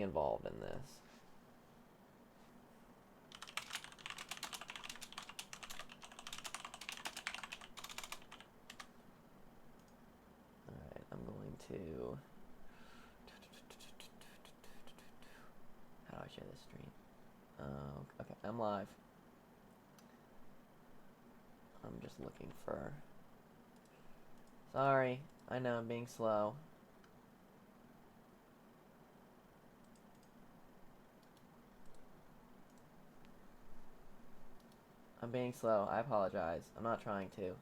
involved in this. Alright, I'm going to... How do I share this stream? Okay, I'm live. I'm just looking for... Sorry, I know I'm being slow. I'm being slow. I apologize. I'm not trying to.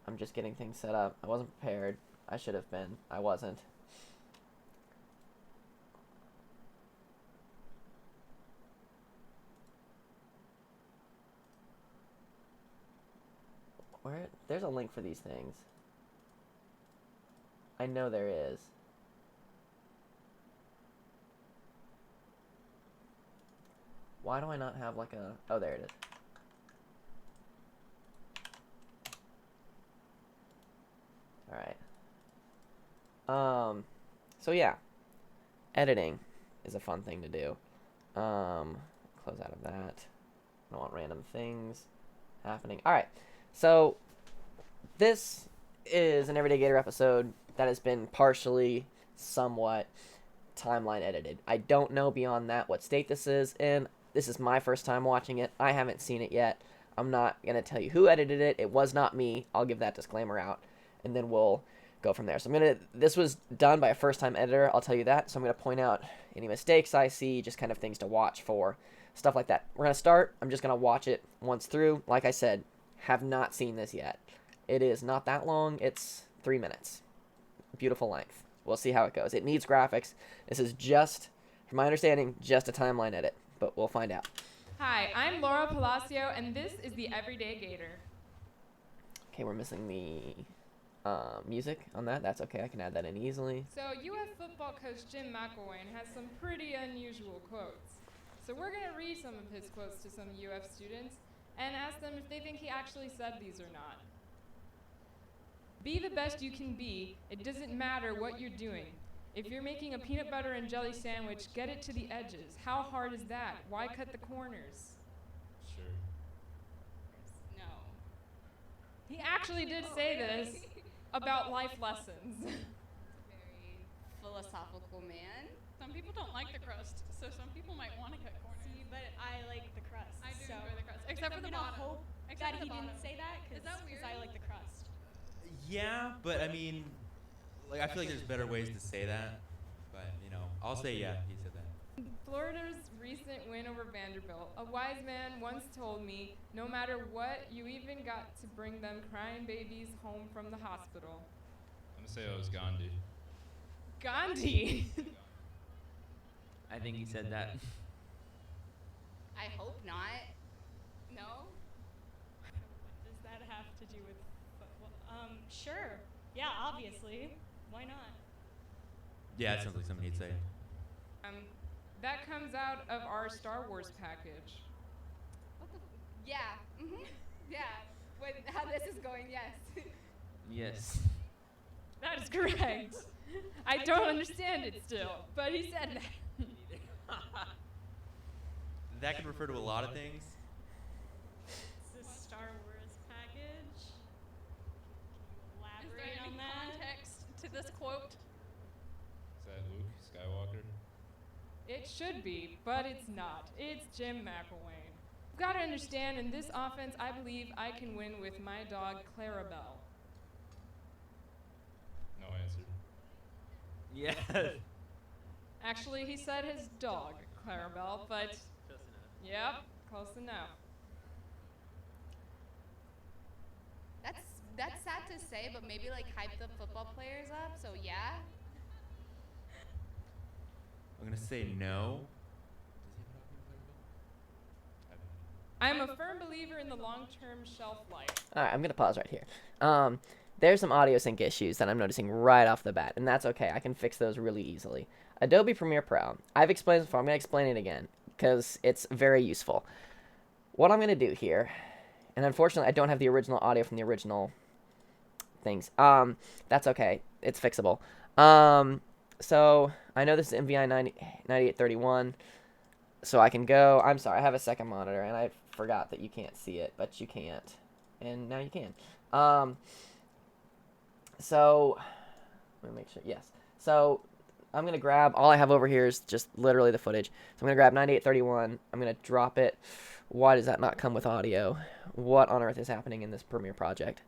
I'm just getting things set up. I wasn't prepared. I should have been. I wasn't. Where? There's a link for these things. I know there is. Why do I not have like a... Oh, there it is. Alright. So yeah. Editing is a fun thing to do. Close out of that. I don't want random things happening. Alright. So, this is an Everyday Gator episode that has been partially, somewhat, timeline edited. I don't know beyond that what state this is in. This is my first time watching it. I haven't seen it yet. I'm not going to tell you who edited it. It was not me. I'll give that disclaimer out. And then we'll go from there. So this was done by a first-time editor. I'll tell you that. So I'm going to point out any mistakes I see, just kind of things to watch for, stuff like that. We're going to start. I'm just going to watch it once through. Like I said, have not seen this yet. It is not that long. It's 3 minutes. Beautiful length. We'll see how it goes. It needs graphics. This is just, from my understanding, just a timeline edit. But we'll find out. Hi, I'm Laura Palacio, and this is the Everyday Gator. Okay, we're missing the music on that. That's okay. I can add that in easily. So UF football coach Jim McElwain has some pretty unusual quotes. So we're going to read some of his quotes to some UF students and ask them if they think he actually said these or not. Be the best you can be. It doesn't matter what you're doing. If you're making a peanut butter and jelly sandwich, get it to the edges. How hard is that? Why cut the corners? Sure. No. He actually did say this about life lessons. He's a very philosophical man. Some people don't like the crust, so some people might want to cut corners. See, but I like the crust. I do so enjoy the crust, except for the bottom. Hope Except that for he the bottom. didn't say that Is that weird? because I like the crust. Yeah, but I mean, like, I feel like there's better ways to say that. But, you know, I'll say yeah, he said that. Florida's recent win over Vanderbilt. A wise man once told me, no matter what, you even got to bring them crying babies home from the hospital. I'm gonna say it was Gandhi. Gandhi! I think he said that. I hope not. No? What does that have to do with football? Sure. Yeah, obviously. Why not? Yeah, it sounds like something he'd say. That comes out of our Star Wars package. What the? Yeah. Mm-hmm. Yeah. With how this is going, yes. Yes. That is correct. I don't understand it still, but he said that. That could refer to a lot of things. It's a Star Wars package. Is there Elaborate any on that. context to this quote? Is that Luke Skywalker? It should be, but it's not. It's Jim McElwain. You've got to understand, in this offense, I believe I can win with my dog, Clarabelle. No answer. Yes. Actually, he said his dog, Clarabelle, but Close enough. yep, close enough. That's sad to say, but maybe like hype the football players up. So yeah. I'm going to say no. I'm a firm believer in the long-term shelf life. Alright, I'm going to pause right here. There's some audio sync issues that I'm noticing right off the bat, and that's okay. I can fix those really easily. Adobe Premiere Pro. I've explained this before. I'm going to explain it again because it's very useful. What I'm going to do here, and unfortunately I don't have the original audio from the original things. That's okay. It's fixable. So I know this is MVI 9831. So I can go. I'm sorry, I have a second monitor, and I forgot that you can't see it, but you can't, and now you can. So let me make sure. Yes. So I'm gonna grab. All I have over here is just literally the footage. So I'm gonna grab 9831. I'm gonna drop it. Why does that not come with audio? What on earth is happening in this Premiere project?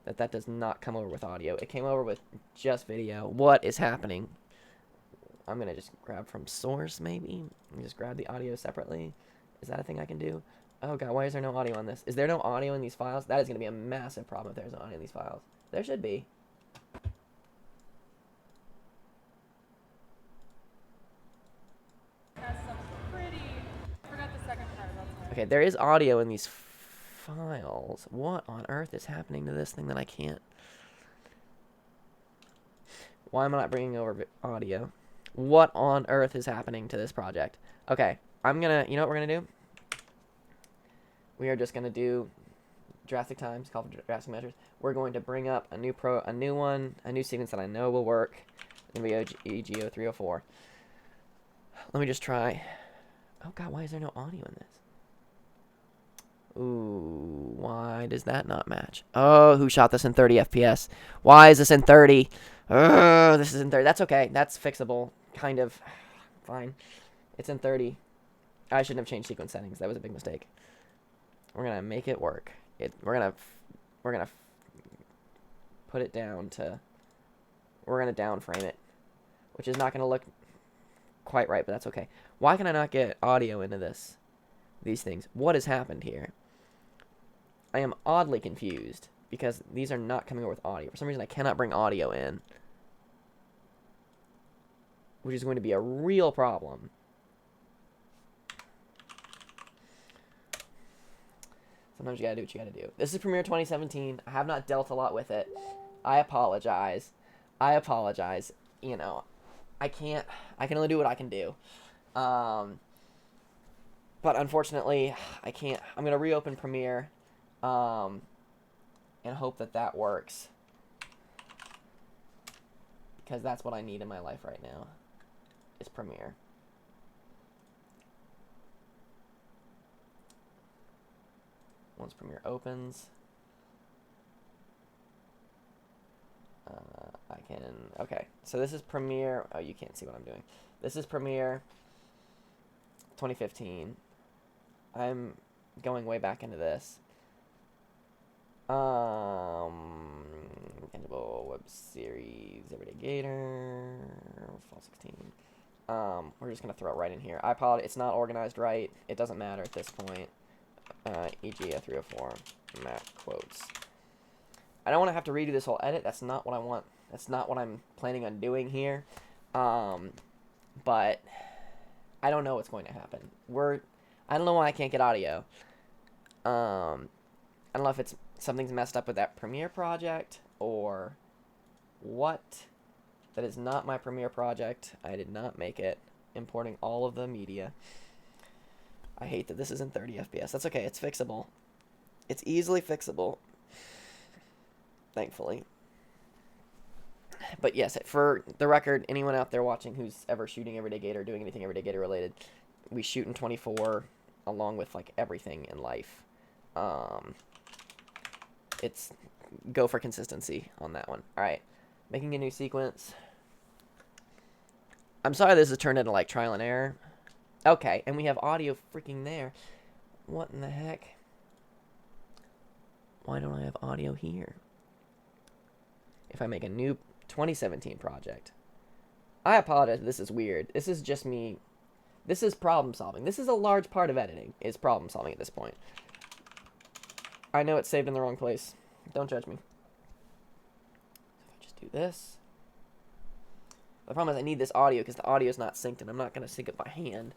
That does not come over with audio. It came over with just video. What is happening? I'm going to just grab from source, maybe. And just grab the audio separately. Is that a thing I can do? Oh, God, why is there no audio on this? Is there no audio in these files? That is going to be a massive problem if there's no audio in these files. There should be. Has some pretty. I forgot the second part. That's why. Okay, there is audio in these files. What on earth is happening to this thing that I can't? Why am I not bringing over audio? What on earth is happening to this project? Okay, I'm gonna, you know what we're gonna do? We are just gonna do drastic times, call for drastic measures. We're going to bring up a new sequence that I know will work. It's gonna be EGO 304. Let me just try. Oh God, why is there no audio in this? Ooh, why does that not match? Oh, who shot this in 30 FPS? Why is this in 30? This is in 30. That's okay. That's fixable. Kind of. Fine. It's in 30. I shouldn't have changed sequence settings. That was a big mistake. We're gonna make it work. We're gonna put it down to. We're gonna downframe it, which is not gonna look quite right, but that's okay. Why can I not get audio into these things? What has happened here? I am oddly confused because these are not coming over with audio. For some reason, I cannot bring audio in, which is going to be a real problem. Sometimes you gotta do what you gotta do. This is Premiere 2017. I have not dealt a lot with it. I apologize. You know, I can only do what I can do. But unfortunately, I can't. I'm gonna reopen Premiere, and hope that works, because that's what I need in my life right now, is Premiere. Once Premiere opens, I can. Okay, so this is Premiere. Oh, you can't see what I'm doing. This is Premiere 2015. I'm going way back into this. Tangible web series, Everyday Gator, fall 16. We're just gonna throw it right in here. I apologize. It's not organized right. It doesn't matter at this point. EGA 304 Mac quotes. I don't want to have to redo this whole edit. That's not what I want. That's not what I'm planning on doing here. But I don't know what's going to happen. I don't know why I can't get audio. I don't know if it's something's messed up with that Premiere project or what. That is not my Premiere project. I did not make it. Importing all of the media. I hate that this is in 30 FPS. That's okay. It's fixable. It's easily fixable. Thankfully. But yes, for the record, anyone out there watching who's ever shooting Everyday Gator, doing anything Everyday Gator related, we shoot in 24 along with like everything in life. It's go for consistency on that one. All right, making a new sequence. I'm sorry this has turned into like trial and error. Okay, and we have audio freaking there. What in the heck? Why don't I have audio here? If I make a new 2017 project. I apologize, this is weird. This is just me. This is problem solving. This is a large part of editing, is problem solving at this point. I know it's saved in the wrong place. Don't judge me. So if I just do this. The problem is I need this audio because the audio is not synced and I'm not going to sync it by hand.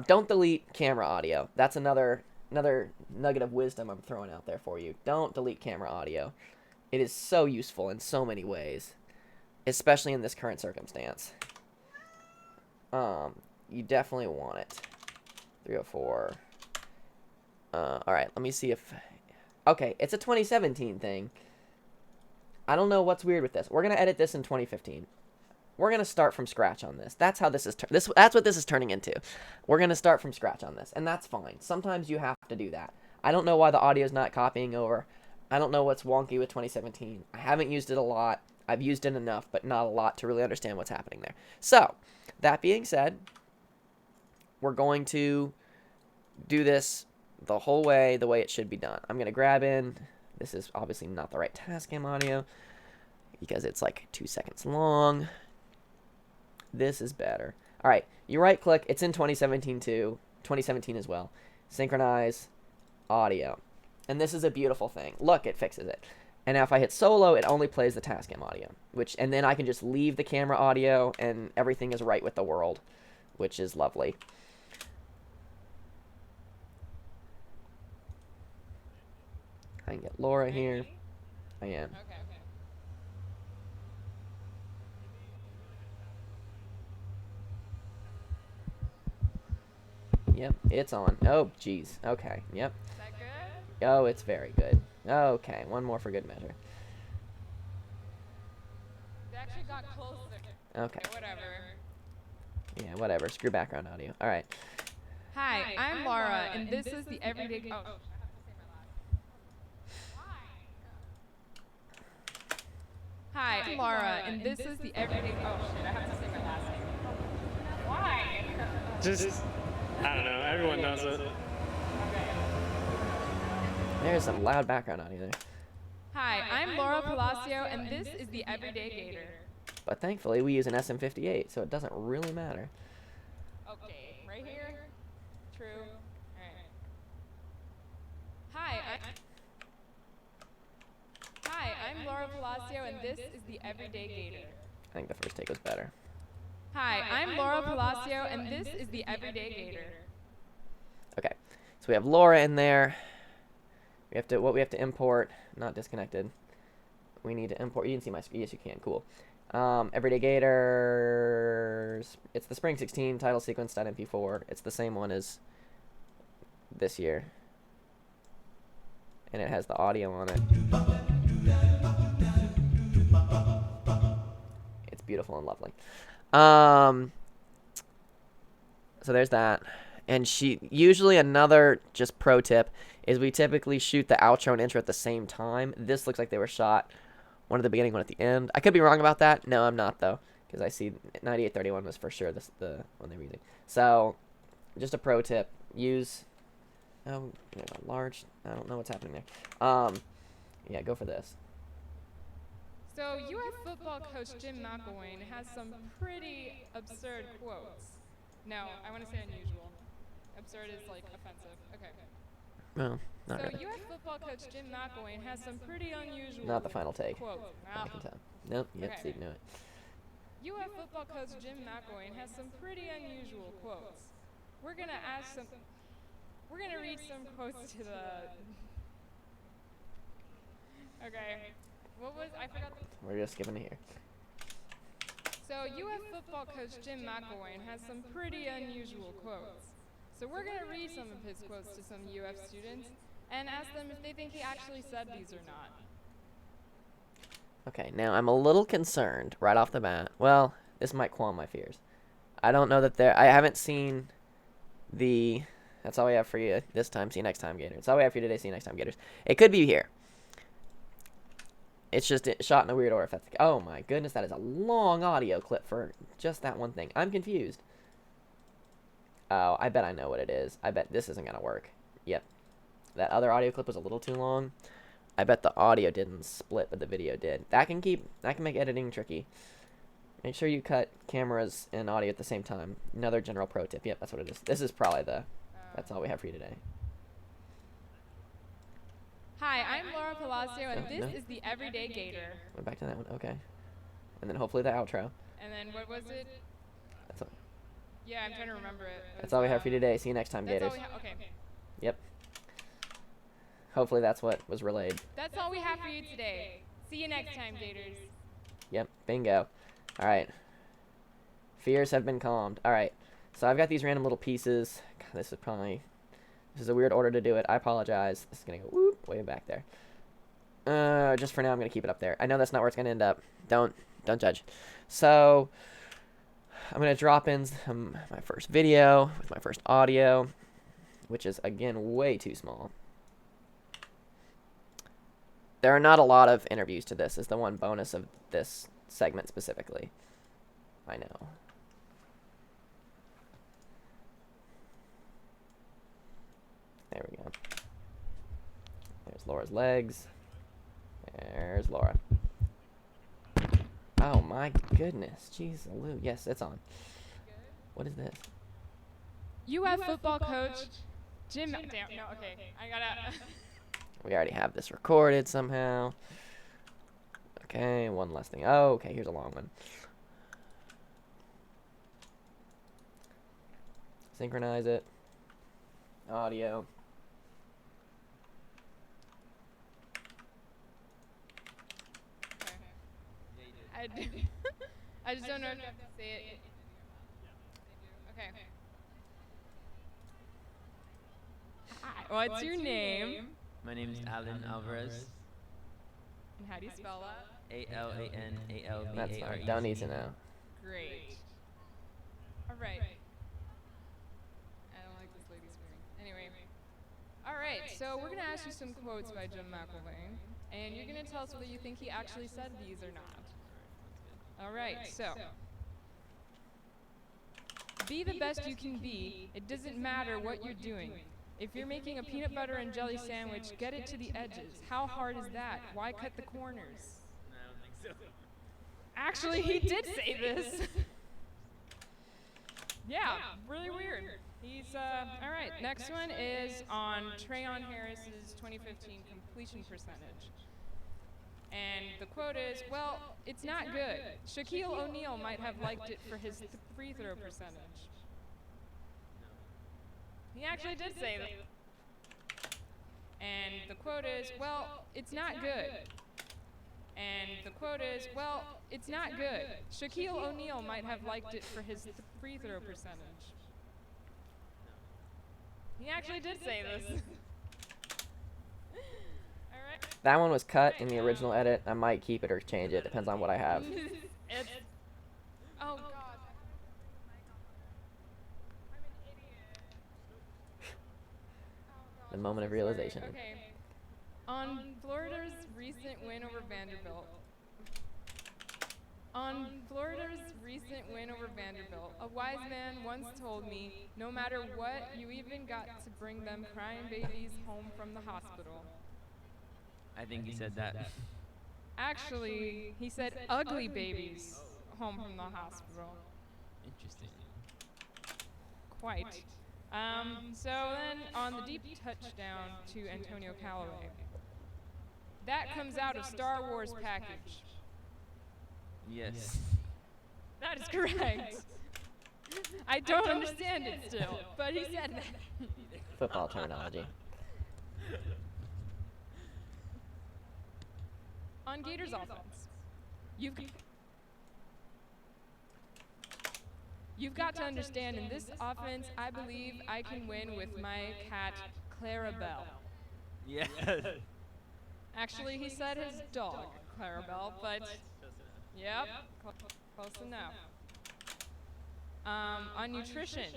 Don't delete camera audio. That's another nugget of wisdom I'm throwing out there for you. Don't delete camera audio. It is so useful in so many ways, especially in this current circumstance. You definitely want it. 304. Alright, let me see if... Okay, it's a 2017 thing. I don't know what's weird with this. We're going to edit this in 2015. we're gonna start from scratch on this. That's how this is. That's what this is turning into. We're gonna start from scratch on this, and that's fine. Sometimes you have to do that. I don't know why the audio's not copying over. I don't know what's wonky with 2017. I haven't used it a lot. I've used it enough, but not a lot to really understand what's happening there. So, that being said, we're going to do this the whole way, the way it should be done. I'm going to grab in. This is obviously not the right Tascam audio because it's like 2 seconds long. This is better. All right, you right click. It's in 2017 too. 2017 as well. Synchronize audio. And this is a beautiful thing. Look, it fixes it. And now if I hit solo, it only plays the Tascam audio, and then I can just leave the camera audio and everything is right with the world, which is lovely. I can get Laura here. I am. Okay. Yep, it's on. Oh, jeez. Okay, yep. Is that good? Oh, it's very good. Okay, one more for good measure. They actually got closer. Okay. Whatever. Yeah, whatever. Screw background audio. All right. Hi, I'm Laura, and this is the Everyday. Oh. Hi, I'm Laura, and this is the Everyday. Oh shit! I have to say my last name. Why? Just, I don't know. Everyone does it. There's some loud background audio there. Hi, I'm Laura Palacio, and this is the Everyday Gator. But thankfully, we use an SM58, so it doesn't really matter. Okay, right here. True. Alright. Hi, I'm Laura Palacio, and this is the Everyday Gator. I think the first take was better. Hi, I'm Laura Palacio, and this is the Everyday Gator. Okay, so we have Laura in there. We have to import, not disconnected. We need to import. You can see my screen. Yes, you can. Cool. Everyday Gators. It's the Spring 16 title sequence.mp4. It's the same one as this year, and it has the audio on it. It's beautiful and lovely. So there's that. And usually another just pro tip is we typically shoot the outro and intro at the same time. This looks like they were shot one at the beginning, one at the end. I could be wrong about that. No, I'm not though, because I see 9831 was for sure the one they were using. So just a pro tip: use large. I don't know what's happening there. Yeah, go for this. So UF football coach Jim McElwain has some pretty absurd quotes. No, I want to say unusual. Absurd is like offensive. Okay. Well, not So really. UF football coach Jim McElwain has some pretty unusual Not the final take. quotes. I can tell. Nope. Yep. Okay. See, knew it. UF football coach Jim McElwain has some pretty unusual quotes. We're gonna read some quotes to the. Okay. What was I forgot? We're just skipping to here. So UF football coach Jim McElwain has some pretty unusual quotes. So we're gonna read some of his quotes to some UF students and ask them if they think he actually said these or not. Okay, now I'm a little concerned right off the bat. Well, this might qualm my fears. I don't know that I haven't seen the. That's all we have for you this time. See you next time, Gators. That's all we have for you today. See you next time, Gators. It could be here. It's just shot in a weird order. If that's oh my goodness, that is a long audio clip for just that one thing. I'm confused. Oh, I bet I know what it is. I bet this isn't gonna work. Yep, that other audio clip was a little too long. I bet the audio didn't split, but the video did. That can make editing tricky. Make sure you cut cameras and audio at the same time. Another general pro tip. Yep, that's what it is. This is probably that's all we have for you today. Hi, I'm Laura Palacio, and this No. is the Everyday Gator. Went back to that one. Okay, and then hopefully the outro. And then what was it? That's all. Yeah, I'm trying to remember it. That's all we have for you today. See you next time, That's all Gators. we okay. Yep. Hopefully that's what was relayed. That's all we have for you today. See you next time, Gators. Yep, bingo. All right. Fears have been calmed. All right. So I've got these random little pieces. God, this is a weird order to do it. I apologize. This is going to go whoop, way back there. Just for now, I'm going to keep it up there. I know that's not where it's going to end up. Don't don't judge. So I'm gonna drop in my first video with my first audio, which is again way too small. There are not a lot of interviews to this, is the one bonus of this segment specifically. I know. There we go. There's Laura's legs. There's Laura. Oh my goodness. Jeez, Lou. Yes, it's on. What is this? UF football coach Jim. Damn, no, okay. I gotta. We already have this recorded somehow. Okay, one last thing. Oh, okay, here's a long one. Synchronize it. Audio. I just don't know if you have to say it. Okay. Hi, what's your name? My name is Alan Alvarez. And how do you spell that? That's fine. ALANALVAREZ. Don't need to know. Great. All right. I don't like this lady screaming. Anyway. All right, so we're going to ask you some quotes by Jim McElwain, and you're going to tell us whether you think he actually said these or not. All right, so. Be the best you can be. It doesn't matter what you're doing. If you're making a peanut butter and jelly sandwich, get it to the edges. How hard is that? Why cut the corners? No, I don't think so. Actually, he did say this. Yeah, really weird. He's, all right, next one is on Trayon Harris's 2015 completion percentage. And the quote is, well, it's not good. Shaquille O'Neal might have liked it for his free throw percentage. He actually did say that. And the quote is, well, it's not good. And the quote is, well, it's not good. Shaquille O'Neal might have liked it for his free throw percentage. He actually did say this. All right. That one was cut in the original edit. I might keep it or change it. Depends on what I have. It's, oh, God. The moment of realization. Okay. On Florida's recent win over Vanderbilt. On Florida's recent win over Vanderbilt, a wise man once told me, no matter what, you even got to bring them crying babies home from the hospital. I think he said that. Actually, he said ugly babies home from the hospital. Interesting. Quite. So then on the deep touchdown to Antonio Callaway. That comes out of Star Wars package. Yes. That is correct. I don't understand it still, but he said that. Football terminology. On Gators offense, you've got to understand in this offense, I believe I can win with my cat, Clarabelle. Yeah. Actually, he said his dog, Clarabelle, but yep, close enough. On nutrition,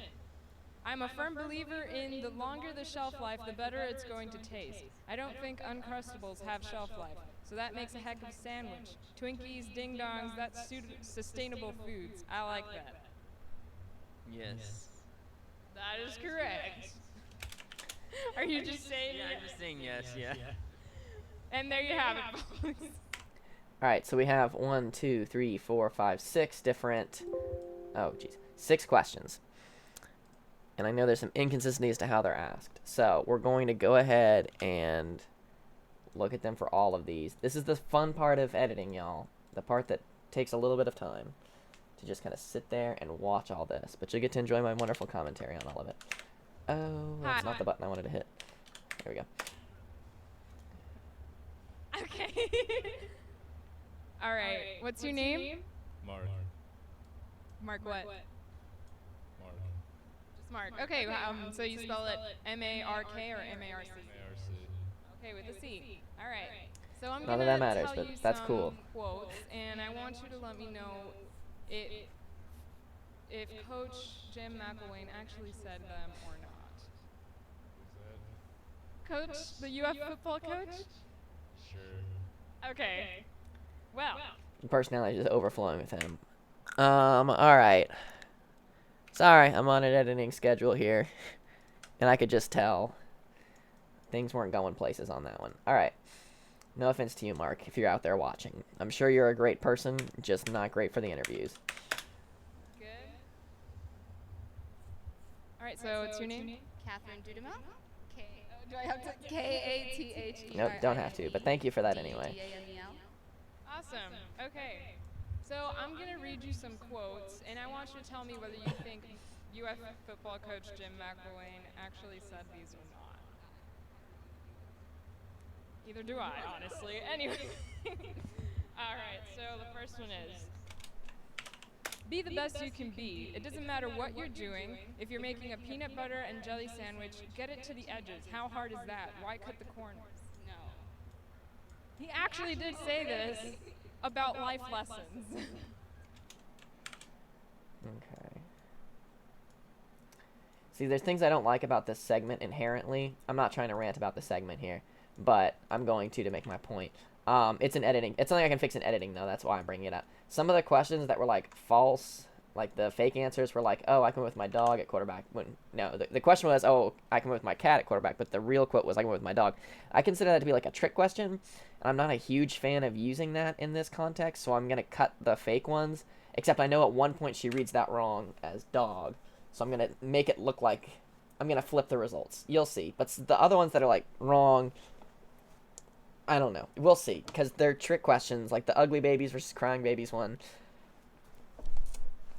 I'm a firm believer in the longer the shelf life, the better it's going to taste. I don't think Uncrustables have shelf life, so that makes a heck of a sandwich. Twinkies, Ding Dongs, that's sustainable foods. I like that. Yes. That is correct. Are you just saying Yeah, I'm just saying yes, yeah. And there you have it, folks. Alright, so we have 6 different... Oh, jeez. 6 questions. And I know there's some inconsistency as to how they're asked. So, we're going to go ahead and look at them for all of these. This is the fun part of editing, y'all. The part that takes a little bit of time to just kind of sit there and watch all this. But you'll get to enjoy my wonderful commentary on all of it. Oh, that's not the button I wanted to hit. There we go. Okay. All right. What's your name? Mark. Mark what? Mark. Just Mark. Okay. So you spell it M-A-R-K or M-A-R-C? ARC. Okay, with a C. All right. So I'm Not gonna that that matters, tell but you that's some cool. quotes, and I want you to let me know if if Coach Jim McElwain actually said them or not. Who's that? Coach, the UF football coach? Sure. Okay. Well, Personality is just overflowing with him. Alright. Sorry, I'm on an editing schedule here. And I could just tell things weren't going places on that one. Alright. No offense to you, Mark, if you're out there watching. I'm sure you're a great person, just not great for the interviews. good. All right, so what's your name? Catherine Dudamel. K. Do I have to? K-A-T-H-E-R-I-N-E. Nope, don't have to, but thank you for that anyway. D-A-M-E-L. Awesome. Okay. So I'm going to read you some quotes, and I want you to tell me whether you think UF football coach Jim McElwain actually said these or not. Either do I, honestly. Anyway. All right, so the first one is, be the best you can be. It doesn't matter what you're doing. If you're making a peanut butter and jelly sandwich, get it to the edges. How hard is that? Why cut the corners? No. He actually did say this about life lessons. Okay. See, there's things I don't like about this segment inherently. I'm not trying to rant about the segment here, but I'm going to make my point. It's an editing. It's something I can fix in editing, though. That's why I'm bringing it up. Some of the questions that were, like, false, like, the fake answers were like, oh, I can win with my dog at quarterback. When, no, the question was, oh, I can win with my cat at quarterback, but the real quote was, I can win with my dog. I consider that to be, like, a trick question, and I'm not a huge fan of using that in this context, so I'm going to cut the fake ones, except I know at one point she reads that wrong as dog, so I'm going to make it look like I'm going to flip the results. You'll see. But the other ones that are, like, wrong, I don't know. We'll see, because they're trick questions, like the ugly babies versus crying babies one.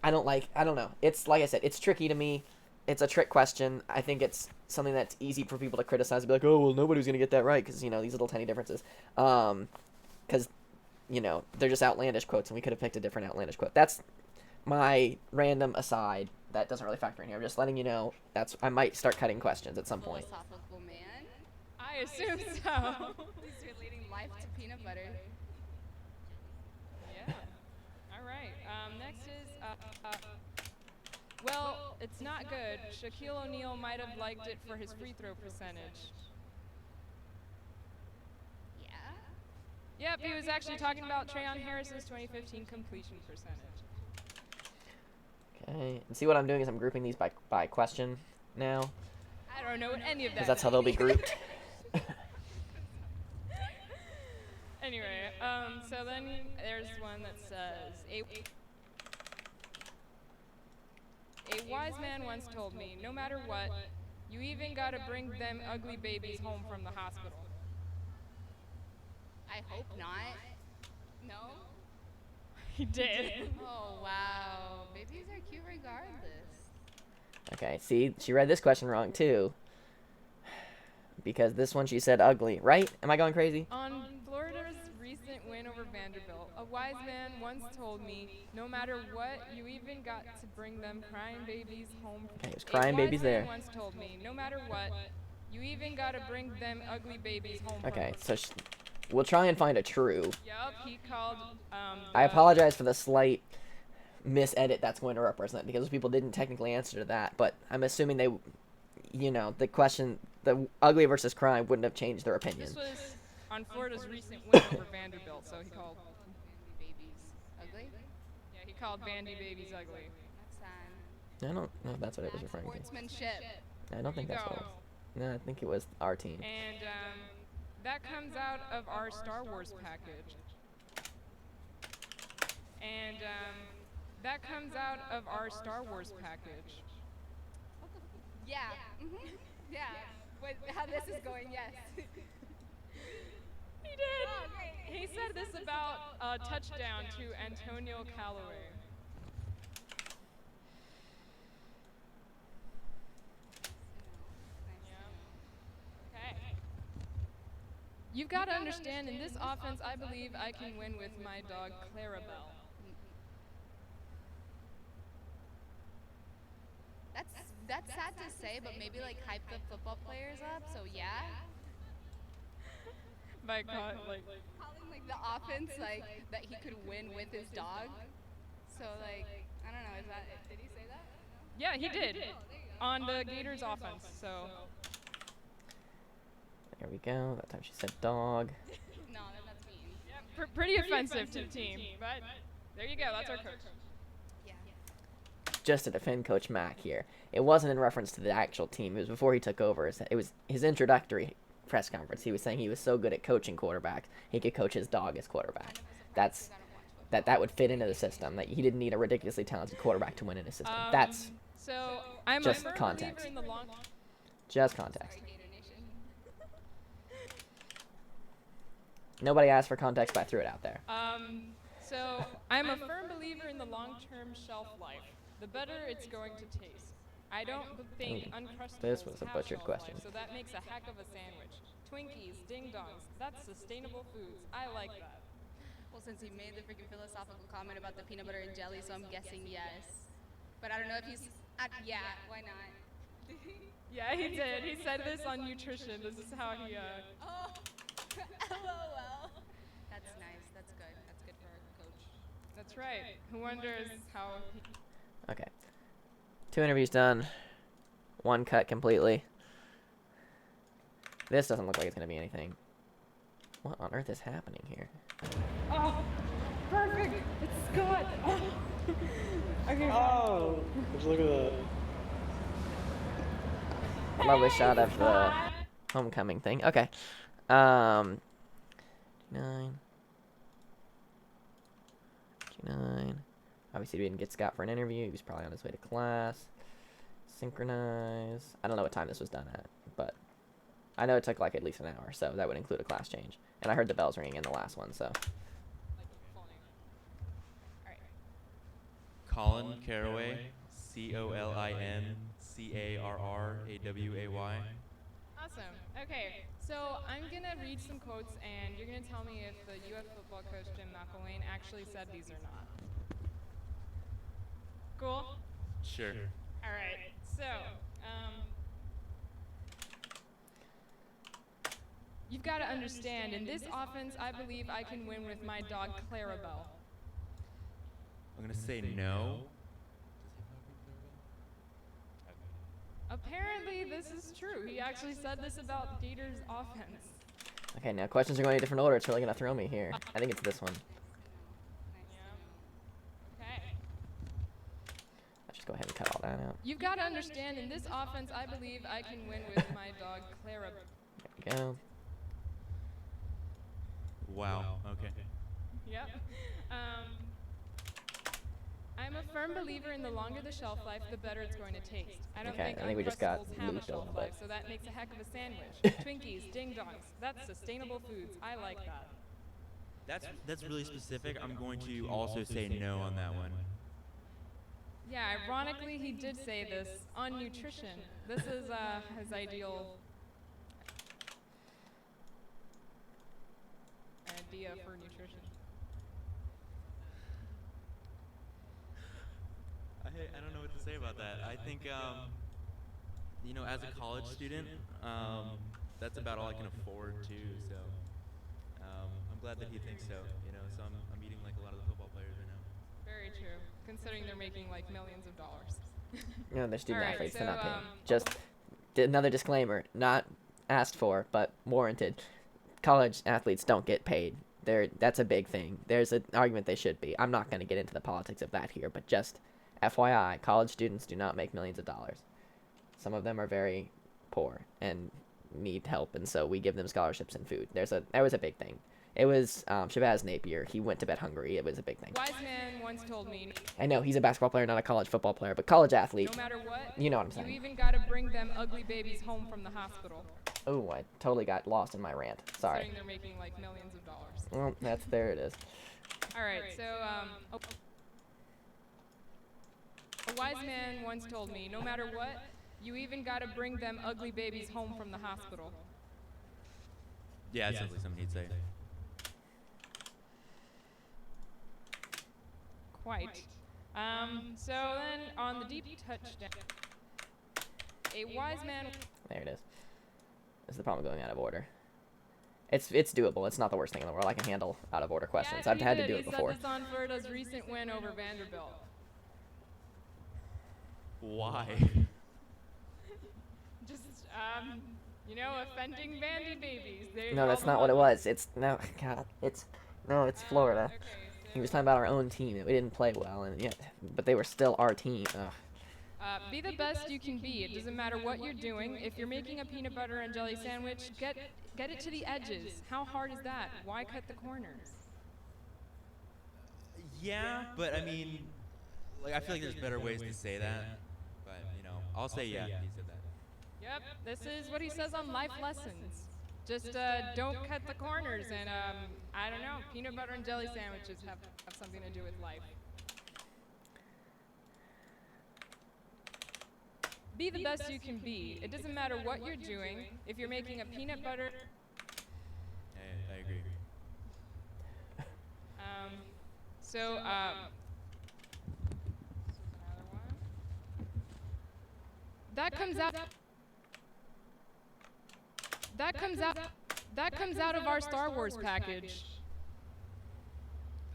I don't know. It's, like I said, it's tricky to me. It's a trick question. I think it's something that's easy for people to criticize and be like, oh, well, nobody's going to get that right, because, you know, these little tiny differences. Because, you know, they're just outlandish quotes, and we could have picked a different outlandish quote. That's my random aside. That doesn't really factor in here. I'm just letting you know I might start cutting questions at some point. Philosophical man. I assume so. He's relating life to peanut butter. Yeah. All right. Next is, well, it's not good. Shaquille O'Neal might have liked it for his free throw percentage. Yeah. Yep, he was actually talking about Trayon Harris's 2015 completion percentage. Okay. And see what I'm doing is I'm grouping these by question now, I don't know what any of that because that's how they'll be grouped. Anyway, so then there's one that says, a wise man once told me, no matter what, you even gotta bring them ugly babies home from the hospital. I hope not. No? He did. Oh, wow. Babies are cute regardless. Okay, see, she read this question wrong, too. Because this one she said ugly, right? Am I going crazy? On Florida's recent win over Vanderbilt, a wise man once told me, no matter what, you even got to bring them crying babies home. Okay, there's crying babies there. A wise man once told me, no matter what, you even got to bring them ugly babies home. Okay, so we'll try and find a true. Yup, he called, I apologize for the slight misedit that's going to represent, because those people didn't technically answer to that, but I'm assuming they, you know, the question, the ugly versus crying wouldn't have changed their opinion. This was on Florida's recent win over Vanderbilt, so he called Babies ugly? yeah, he called Vandy babies ugly. That's sad. I don't know if that's what it was referring to. Sportsmanship. I don't think There that's you what it go. was. No, I think it was our team. And that comes out of our Star Wars package. And that comes out of our Star Wars package. Yeah. Yeah. With how this is going, yes. He did. He said this about a touchdown to Antonio Callaway. Okay. You've got to understand, in this offense, I believe I can win with my dog Clarabelle. That's sad to say, but maybe like hype the football players up. So yeah. By like. Calling like the offense like that he could win with his dog. So like I don't know. Is that did he say that? No. Yeah, he did. Oh, there you go. On the Gators offense. So. There we go. That time she said dog. No, that's mean. Yeah, pretty offensive to the team. But there you go. That's our coach. Yeah. Just to defend Coach Mack here, it wasn't in reference to the actual team. It was before he took over. It was his introductory press conference. He was saying he was so good at coaching quarterbacks, he could coach his dog as quarterback. That's that would fit into the system. That he didn't need a ridiculously talented quarterback to win in his system. That's so I'm just a firm context. believer in the long. Just context. Sorry, Gator Nation. Nobody asked for context, but I threw it out there. So I'm a firm believer in the long-term shelf life. The better it's going to taste. I don't think Uncrustables This was a have butchered shelf question. life, so that makes a heck of a sandwich. Twinkies, ding dongs, that's sustainable foods. I like that. Well, since he made the freaking philosophical comment about the peanut butter and jelly, so I'm guessing yes. But I don't know if he's. Yeah, why not? Yeah, he did. He said this on nutrition. This is how he. Oh, LOL. That's nice. That's good. That's good for our coach. That's right. Who wonders how? Okay. 2 interviews done. 1 cut completely. This doesn't look like it's going to be anything. What on earth is happening here? Oh, perfect. It's Scott. Okay. Oh, just look at that. Lovely shot of the homecoming thing. Okay. 9. 9. Obviously, we didn't get Scott for an interview. He was probably on his way to class. Synchronize. I don't know what time this was done at, but I know it took like at least an hour, so that would include a class change. And I heard the bells ringing in the last one, so. Colin Caraway, COLINCARRAWAY. Awesome. Okay, so I'm gonna read some quotes, and you're gonna tell me if the UF football coach Jim McElwain actually said these or not. Cool. Sure. All right. So, you've got to understand, in this offense, I believe I can win with my dog Clarabelle. I'm gonna say no. Apparently, this is true. He actually said this about Gators' offense. Okay, now questions are going in a different order. It's really going to throw me here. I think it's this one. Okay. Let's just go ahead and cut all that out. You've got to understand, in this offense, I believe I can win with my dog Clarabelle. There we go. Wow. Okay. Yep. I'm a firm believer in the longer the shelf life, the better it's going to taste. I don't Okay, think I think we just got Uncrustables have a looped a shelf little life, bit. so that makes a heck of a sandwich. Twinkies, ding dongs, that's sustainable foods. I like that. That's really specific. I'm going to also say no on that one. Yeah, ironically, he did say this on nutrition. This is his ideal idea for nutrition. I don't know what to say about that. I think, as a college student, that's about all I can afford too. So I'm glad that he thinks so. So I'm eating like a lot of the football players right now. Very true, considering they're making like millions of dollars. They're student Alright, athletes. so, They're not paid. Just another disclaimer, not asked for, but warranted. College athletes don't get paid. That's a big thing. There's an argument they should be. I'm not going to get into the politics of that here, but just FYI, college students do not make millions of dollars. Some of them are very poor and need help, and so we give them scholarships and food. That was a big thing. It was Shabazz Napier. He went to bed hungry. It was a big thing. Wise man once told me, I know he's a basketball player, not a college football player, but college athlete. no matter what, You know what I'm you saying. even got to bring them ugly babies home from the hospital. Oh, I totally got lost in my rant. Sorry. Considering they're making like millions of dollars. Well, there it is. All right, so a wise man once told me, no matter what, you even got to bring them ugly babies home from the hospital. Yeah, it's simply something he'd say. Quite. So then on the deep touchdown, a wise man. There it is. This is the problem going out of order. It's doable. It's not the worst thing in the world. I can handle out of order questions. Yeah, I've had to do he it before. said this on Florida's recent win over Vanderbilt. Why? Just, you know, offending Vandy babies. No, that's not what it was. It's no, God, it's Florida. Okay, He was talking about our own team. We didn't play well, and yeah, but they were still our team. Ugh. be the best you can be. It doesn't matter what you're doing. If you're making a peanut butter and jelly sandwich, get it to the edges. How hard is that? Why cut the corners? Yeah, but I mean, like I feel like there's better ways to say that. But you know, I'll say yeah. He said that. Yep, this is what he says on life lessons. Just don't cut the corners, and I don't know, peanut butter and jelly sandwiches have something to do with life. Be the best you can be. It doesn't matter what you're doing. If you're making a peanut butter... I agree. So, another one. That comes out of our Star Wars package.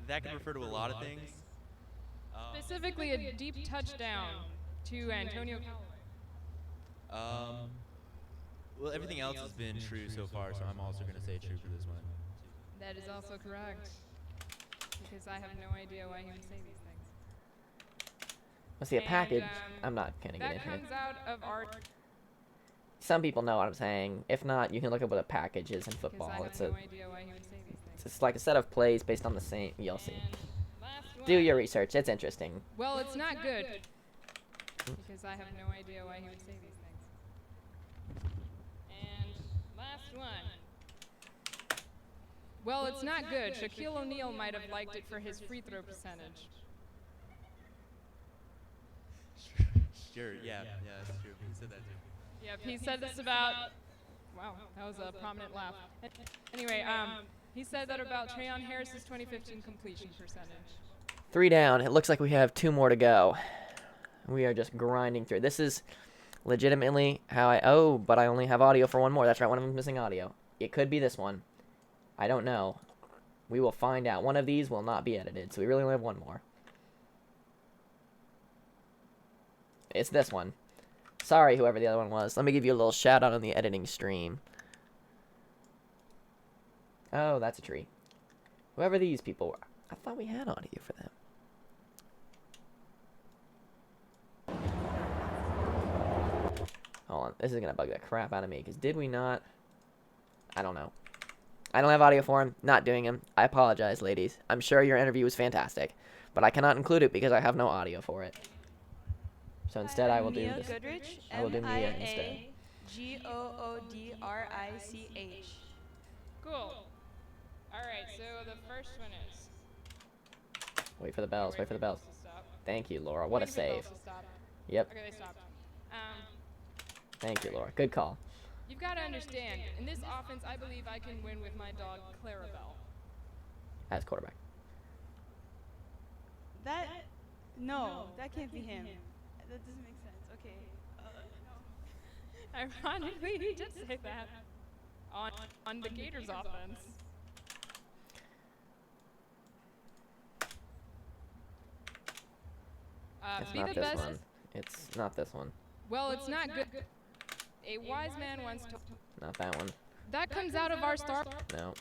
That could refer to a lot of things. Specifically, a deep touchdown to Antonio Callaway. Well, everything else has been true so far, so I'm also going to say true for this one. That is also correct. Because I have no idea why he would say these things. Let's see a package. I'm not gonna get in That here. comes out of our... Some people know what I'm saying. If not, you can look up what a package is in Because football. I have It's no a idea why he would say these things. it's like a set of plays based on the same. You'll see. And last Do one. your research. It's interesting. Well, it's not good. Because I have no idea why he would say these things. And last one. Well, it's not good. Shaquille O'Neal might have liked it for his free throw percentage. Sure, yeah, that's true. He said that too. Yep, he said this about... Wow, that was a prominent laugh. Anyway, he said that about Trayon Harris's 2015 completion percentage. 3 down. It looks like we have 2 more to go. We are just grinding through. This is legitimately how I... Oh, but I only have audio for 1 more. That's right, one of them's missing audio. It could be this one. I don't know. We will find out. One of these will not be edited, so we really only have 1 more. It's this one. Sorry, whoever the other one was. Let me give you a little shout out on the editing stream. Oh, that's a tree. Whoever these people were. I thought we had audio for them. Hold on. This is going to bug the crap out of me, because did we not... I don't know. I don't have audio for him. Not doing him. I apologize, ladies. I'm sure your interview was fantastic, but I cannot include it because I have no audio for it. So instead, I will do this. Goodrich, I will do Mia instead. Goodrich. Cool. Alright, so the first one is... Wait for the bells. Wait for the bells. to stop. Thank you, Laura. What a Waiting for the bells save. to stop. Yep. Okay, they stopped. Thank you, Laura. Good call. You've got to understand, in this offense, I believe I can win with my dog, Clarabelle. As quarterback. No, that can't be him. That doesn't make sense. Okay. No. Ironically, he did say that on the Gators offense. It's Be not the this best. one. It's not this one. Well, it's not good. A wise man once told... Not that one. That comes out of our star... No.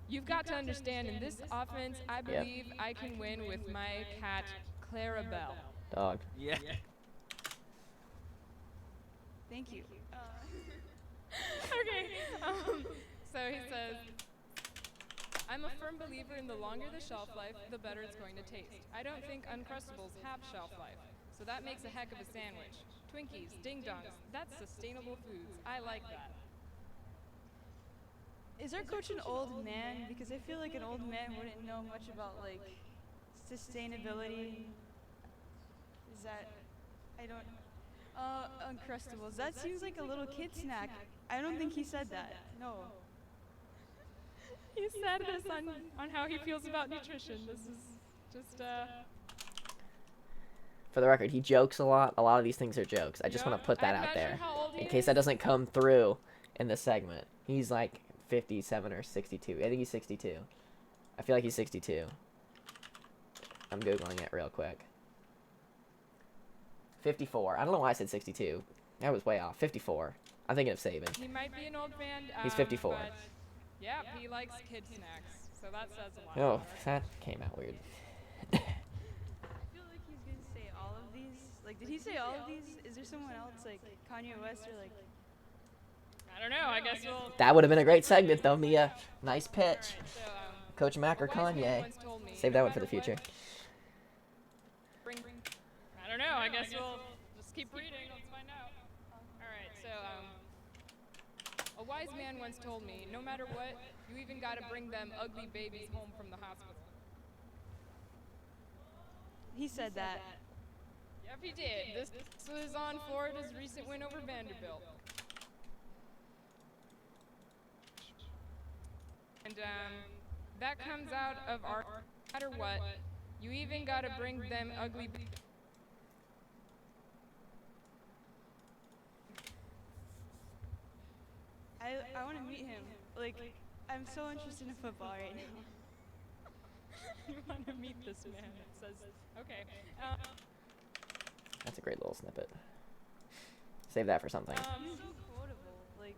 You've got to understand, in this offense, I believe I can win with my cat, Clarabelle. Dog. Yeah. Thank you. Okay. So he says, I'm a firm believer in the longer the shelf life, the better it's going to taste. I don't think Uncrustables have shelf life, so that makes a heck of a sandwich. Twinkies, Ding Dongs, that's sustainable foods. I like that. Is our coach an old man? Because I feel like an old man wouldn't know much about like sustainability. Is that? I don't. Uncrustables. That seems like a little kid snack. I don't think he said that. No. He said this on how he feels about nutrition. This is just, For the record, he jokes a lot. A lot of these things are jokes. I just want to put that I'm out not there. sure how old he In case is. that doesn't come through in this segment. He's like 57 or 62. I think he's 62. I feel like he's 62. I'm Googling it real quick. 54. I don't know why I said 62. That was way off. 54. I'm thinking of Saban. He might be an old fan. He's 54. But yeah, he likes kid snacks, so that says a lot. Oh, that came out weird. I feel like he's gonna say all of these. Like, did he say all of these? Is there someone else like Kanye West or like? I don't know. I guess we'll. That would have been a great segment, though, Mia. Nice pitch. Alright, so, Coach Mac or a wise man Kanye. once told me, Save no that one for matter the future. I don't know. I guess we'll just keep reading. Let's find out. All right. So, a wise man once told me, no matter what, you even got to bring them ugly babies home from the hospital. He said that. Yep, he did. This was on Florida's recent win over Vanderbilt. And that comes out of our. No matter what, you even got to bring them ugly. I want to meet him. Like, I'm so interested in football right now. You want to meet this man? It says, okay. That's a great little snippet. Save that for something. He's so quotable. Like,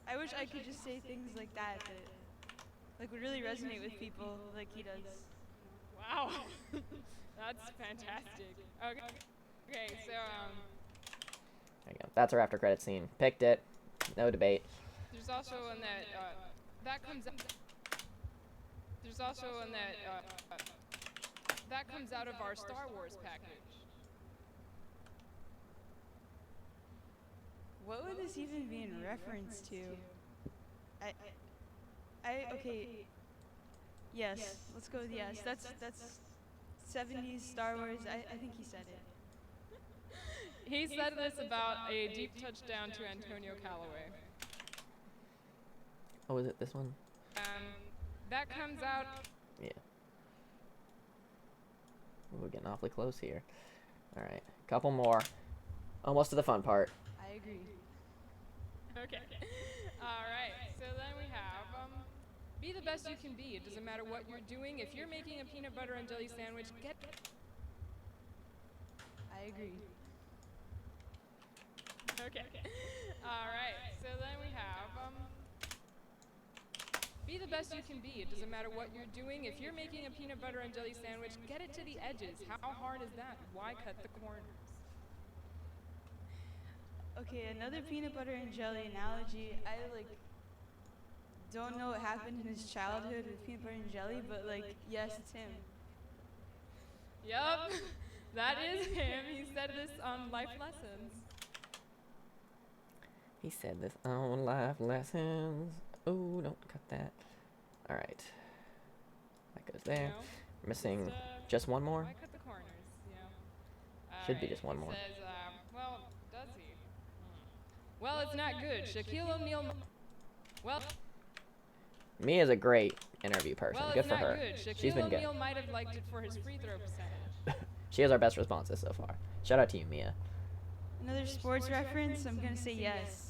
I wish I could just say things like that like would really resonate with people like he does. Wow, that's fantastic. Okay, so There you go. That's our after credit scene. Picked it. No debate. there's also one that that comes. There's also one that comes out of our Star Wars package. What would this even be in reference to? Okay. Yes, let's go with yes. That's 70s Star Wars. I think he said it. He said this about a deep touchdown to Antonio Callaway. Oh, is it this one? That comes out. Yeah. We're getting awfully close here. All right, couple more. Almost to the fun part. I agree. Okay. All right. So then we have be the best you can be. It doesn't matter what you're doing. If you're making a peanut butter and jelly sandwich, get. I agree. Okay. All right. So then we have be the best you can be. It doesn't matter what you're doing. If you're making a peanut butter and jelly sandwich, get it to the edges. How hard is that? Why cut the corners? Okay, another peanut butter and jelly analogy. I don't know what happened in his childhood with peanut butter and jelly, but yes, it's him. Yup, that is him. He said this on Life Lessons. He said this on Life Lessons. Oh, don't cut that. All right. That goes there. Missing just one more? Why cut the corners? Should be just one more. Says, well, does he? Well, it's not good. Shaquille O'Neal. Well. Mia's a great interview person. Well, Good it's for not her. good. She's been good. O'Neal might have liked it for his free throw percentage. She has our best responses so far. Shout out to you, Mia. Another sports reference, I'm going to say yes.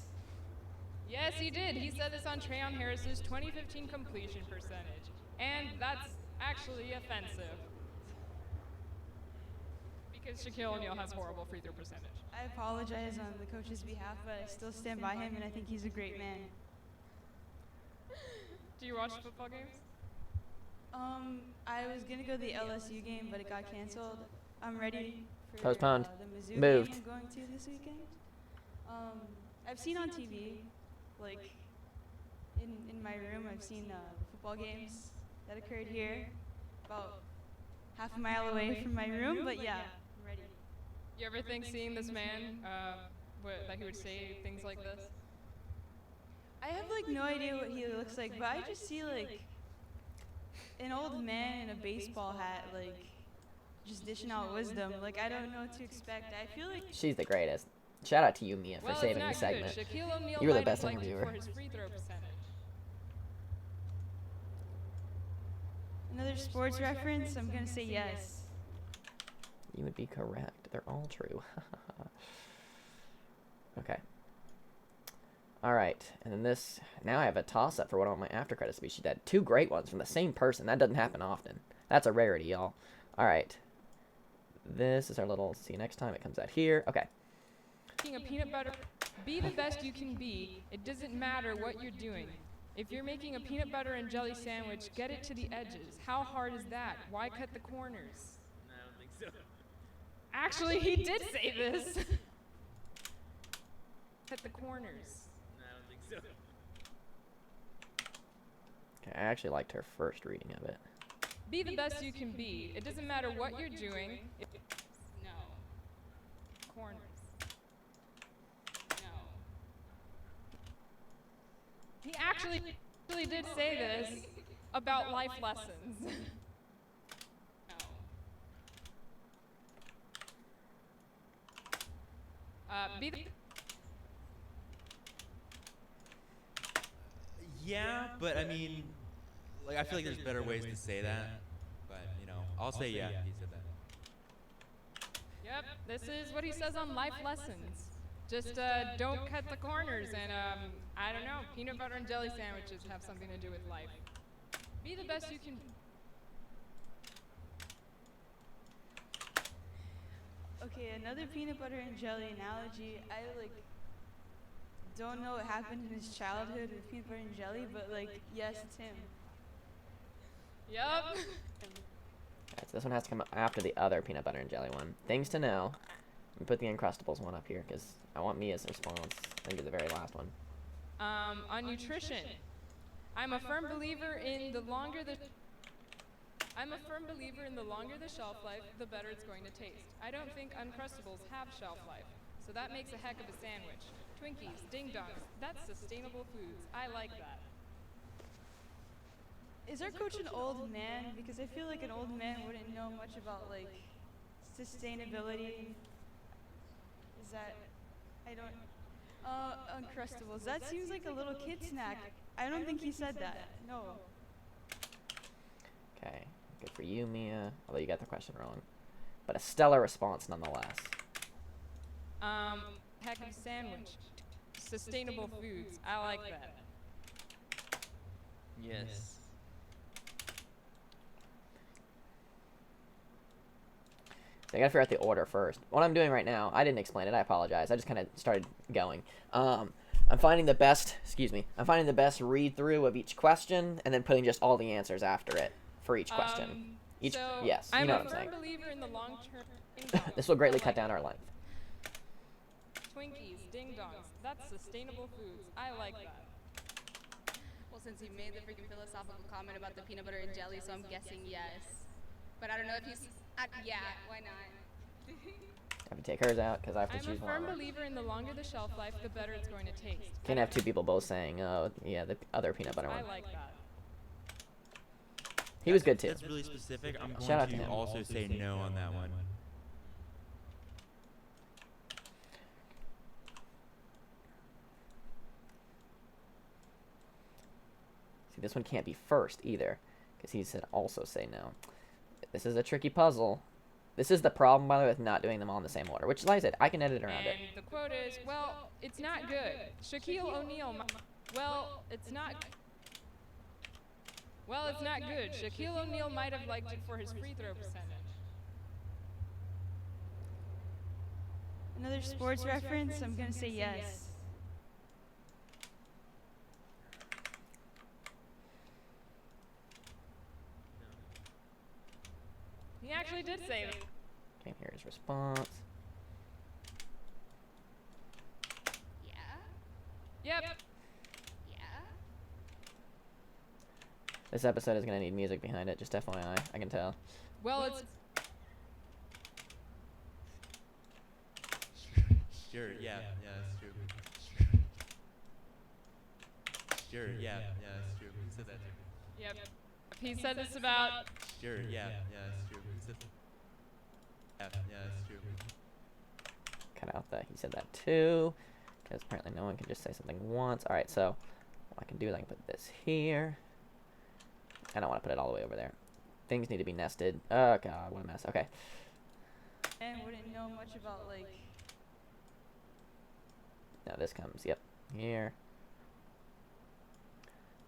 Yes, he did. He said this on Trayon Harris's 2015 completion percentage. And that's actually offensive. Because Shaquille O'Neal has horrible free throw percentage. I apologize on the coach's behalf, but I still stand by him, and I think he's a great man. Do you watch football games? I was going to go to the LSU game, but it got canceled. I'm ready for Postponed. the Mizzou Moved. game I'm going to this weekend. I've seen on TV, in my room, I've seen football games that occurred here, about half a mile away from my room, but yeah, I'm ready. You ever think seeing this man, that he would say things like this? I have no idea what he looks like, but I just see an old man in a baseball hat, just dishing out wisdom. I don't know what to expect. I feel like She's the greatest. Shout out to you, Mia, for saving the segment. You were the best interviewer. For his free throw percentage. another sports reference, I'm gonna say yes. You would be correct. They're all true. Okay. All right, and then this. Now I have a toss-up for what I want my after credits to be. She did 2 great ones from the same person. That doesn't happen often. That's a rarity, y'all. All right. This is our little. See you next time. It comes out here. Okay. Making a peanut butter. Be the best you can be. It doesn't matter what you're doing. If you're making a peanut butter and jelly sandwich, get it to the edges. How hard is that? Why cut the corners? I don't think so. Actually, he did say this. Cut the corners. I don't think so. Okay, I actually liked her first reading of it. Be the best you can be. It doesn't matter what you're doing. No. Corners. No. He actually did say this about life lessons. No. Be the Yeah, but I mean, like I feel like there's better ways to say that. But you know, I'll say yeah. He said that. Yep, this is what he says on life lessons. Just don't cut the corners, and I don't know, peanut butter and jelly sandwiches have something to do with life. Be the best you can. Okay, another peanut butter and jelly analogy. I don't know what happened in his childhood with peanut butter and jelly, but yes, it's him. Yep. Alright, so this one has to come after the other peanut butter and jelly one. Things to know. Let me put the Uncrustables one up here because I want Mia's response. I think it's the very last one. On nutrition, I'm a firm believer in the longer the shelf life, the better it's going to taste. I don't think Uncrustables have shelf life, so that makes a heck of a sandwich. Twinkies, Ding Dongs, that's sustainable foods. I like that. Is our coach an old man? Because I feel like an old man wouldn't know much about sustainability. Is that? I don't. Uncrustables. That seems like a little kid snack. I don't think he said that. No. Okay, good for you, Mia. Although you got the question wrong. But a stellar response nonetheless. Heck of a sandwich. Sustainable foods. I like that. Yes. So I gotta figure out the order first. What I'm doing right now, I didn't explain it, I apologize. I just kind of started going. I'm finding the best, read through of each question and then putting just all the answers after it for each question. Yes, you know what I'm saying. I'm a firm believer in the long-term. This will greatly cut down our length. Twinkies, Ding Dongs, that's sustainable foods. I like that. Well, since he made the freaking philosophical comment about the peanut butter and jelly, so I'm guessing yes. But I don't know if he's. Yeah, why not? I have to take hers out because I have to choose one. I'm a firm believer in the longer the shelf life, the better it's going to taste. Can't have 2 people both saying, oh, yeah, the other peanut butter one. I like that. He was good too. That's really specific. I'm Shout going out to to him. also say no on that one. See, this one can't be first either because he said also say no. This is a tricky puzzle. This is the problem, by the way, with not doing them all in the same order, which, like I said, I can edit around it. And the quote is, well, it's not good. Shaquille O'Neal, it's not good. Shaquille O'Neal might have liked it for his free throw percentage. Another sports reference? I'm gonna say yes. He actually did say that. Okay, here's response. Yeah. Yep. Yeah. This episode is going to need music behind it, just FYI. I can tell. Well, it's Sure, yeah, that's true. Sure, yeah, that's true. He said that too. Yep. He said this about. Sure, yeah, that's true. He said that's true. Cut out that he said that too, because apparently no one can just say something once. All right, so what I can do is I can put this here. I don't want to put it all the way over there. Things need to be nested. Oh god, what a mess. Okay. And wouldn't know much about Now this comes, yep, here.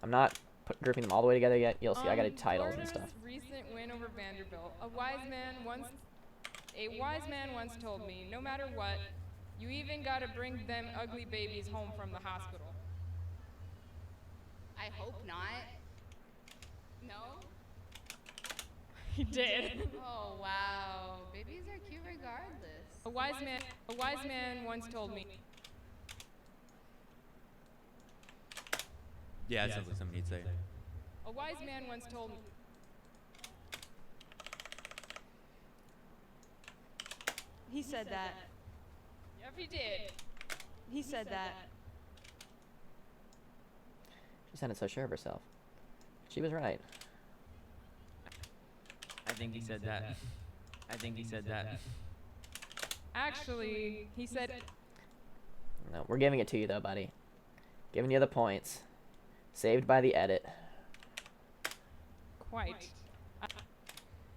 I'm not grouping them all the way together yet. You'll see. I got to titles and Florida's stuff. recent win over Vanderbilt. A wise man once told me, no matter what, you even gotta bring them ugly babies home from the hospital. I hope not. No? He did. Oh, wow. Babies are cute regardless. A wise man once told me. Yeah, it sounds like something he'd say. A wise man once told me. He said that. Yep, he did. He said that. She sounded so sure of herself. She was right. I think he said that. I think he said that. Actually, he said. No, we're giving it to you though, buddy. Giving you the points. Saved by the edit. Quite.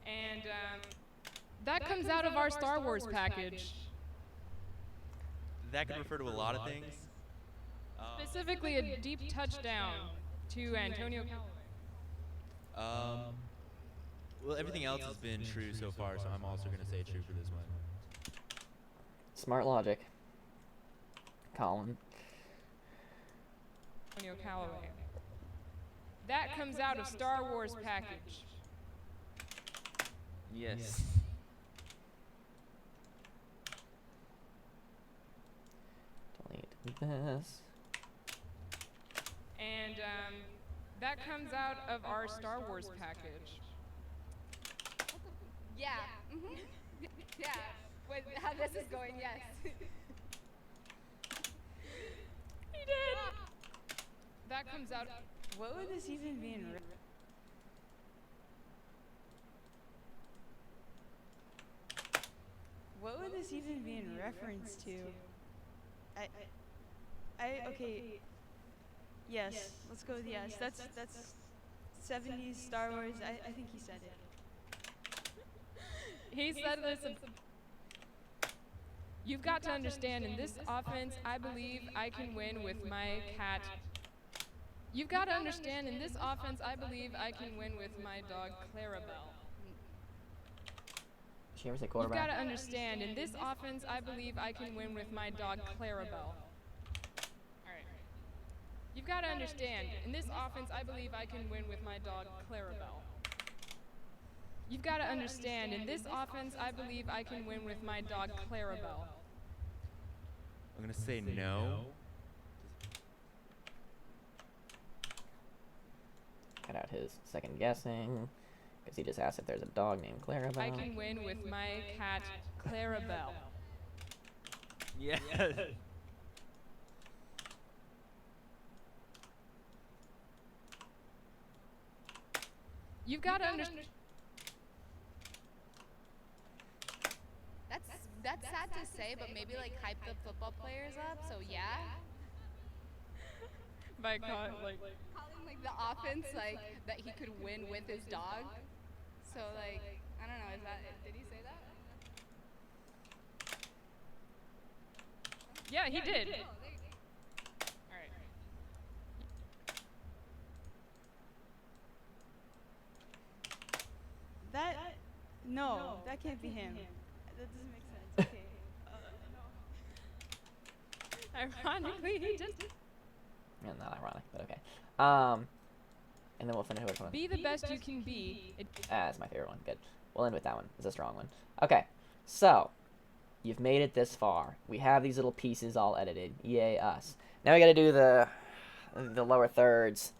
And that comes out of our Star Wars package. That could refer to a lot of things. Specifically, a deep touchdown to Antonio Callaway. Well, everything else has been true so far, so I'm also gonna say true for this one. Smart logic. Colin. Antonio Callaway. That comes out of Star Wars package. Yes. Delete this. And that comes out of our Star Wars package. Yeah. Yeah. With how this is going, yes. He did. That comes out. What would this even be in? What would this even be in reference to? Okay. Yes, let's go with yes. That's 70s Star Wars. I think he said it. He said this. You've got to understand, in this offense, I believe I can win with my cat. You've got to understand, in this offense, I believe I can win with my dog, Clarabelle. Did she ever say You've quarterback? got to understand, in this offense, I believe I can win with my dog, Clarabelle. Alright. You've got to understand, in this offense, I believe I can win with my dog, Clarabelle. You've got to understand, in this offense, I believe I can win with my dog, Clarabelle. I'm gonna say no. Cut out his second guessing, because he just asked if there's a dog named Clarabelle. I can win with my cat, Clarabelle. Yeah. You've got to understand. That's sad to say, but maybe like hype the football players up. So yeah. By calling like The offense, like that he could win with his dog. So like, I don't know. Is that? Did he say that? Yeah, he did. Oh, Alright. No, that can't be him. That doesn't make sense. Okay. Ironically, he just. Yeah, not ironic, but okay. And then we'll finish with one. Be the best you can be. That's my favorite one. Good. We'll end with that one. It's a strong one. Okay, so you've made it this far. We have these little pieces all edited. Yay us. Now we got to do the lower thirds,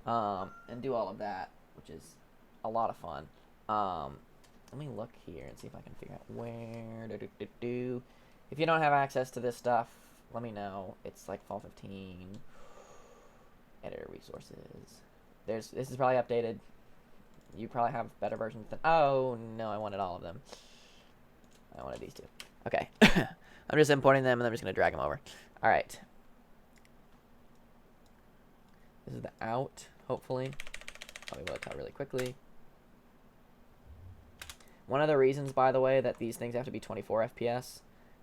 and do all of that, which is a lot of fun. Let me look here and see if I can figure out where do. If you don't have access to this stuff, let me know. It's like fall 15. Editor resources. This is probably updated. You probably have better versions than. Oh no, I wanted all of them. I wanted these two. Okay, I'm just importing them and I'm just gonna drag them over. All right. This is the out. Hopefully, I'll be able to tell really quickly. One of the reasons, by the way, that these things have to be 24 FPS,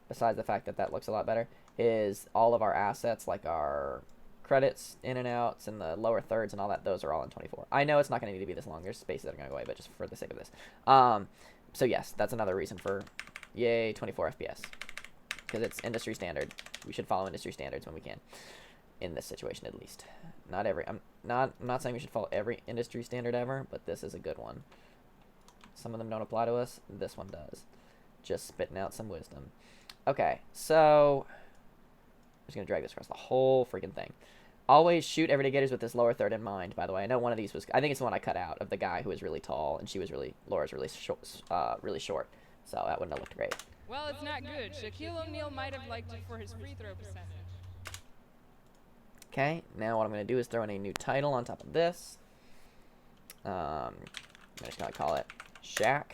besides the fact that that looks a lot better, is all of our assets, like our credits, in and outs, and the lower thirds and all that, those are all in 24. I know it's not going to need to be this long. There's spaces that are going to go away, but just for the sake of this. So yes, that's another reason for yay 24 FPS. Because it's industry standard. We should follow industry standards when we can. In this situation, at least. I'm not saying we should follow every industry standard ever, but this is a good one. Some of them don't apply to us. This one does. Just spitting out some wisdom. Okay, so I'm just going to drag this across the whole freaking thing. Always shoot Everyday Gators with this lower third in mind, by the way. I know one of these was, I think it's the one I cut out of the guy who was really tall, and Laura's really short. So that wouldn't have looked great. Well, it's not good. Shaquille O'Neal might have liked it for his free throw percentage. Okay, now what I'm going to do is throw in a new title on top of this. I'm just going to call it Shaq.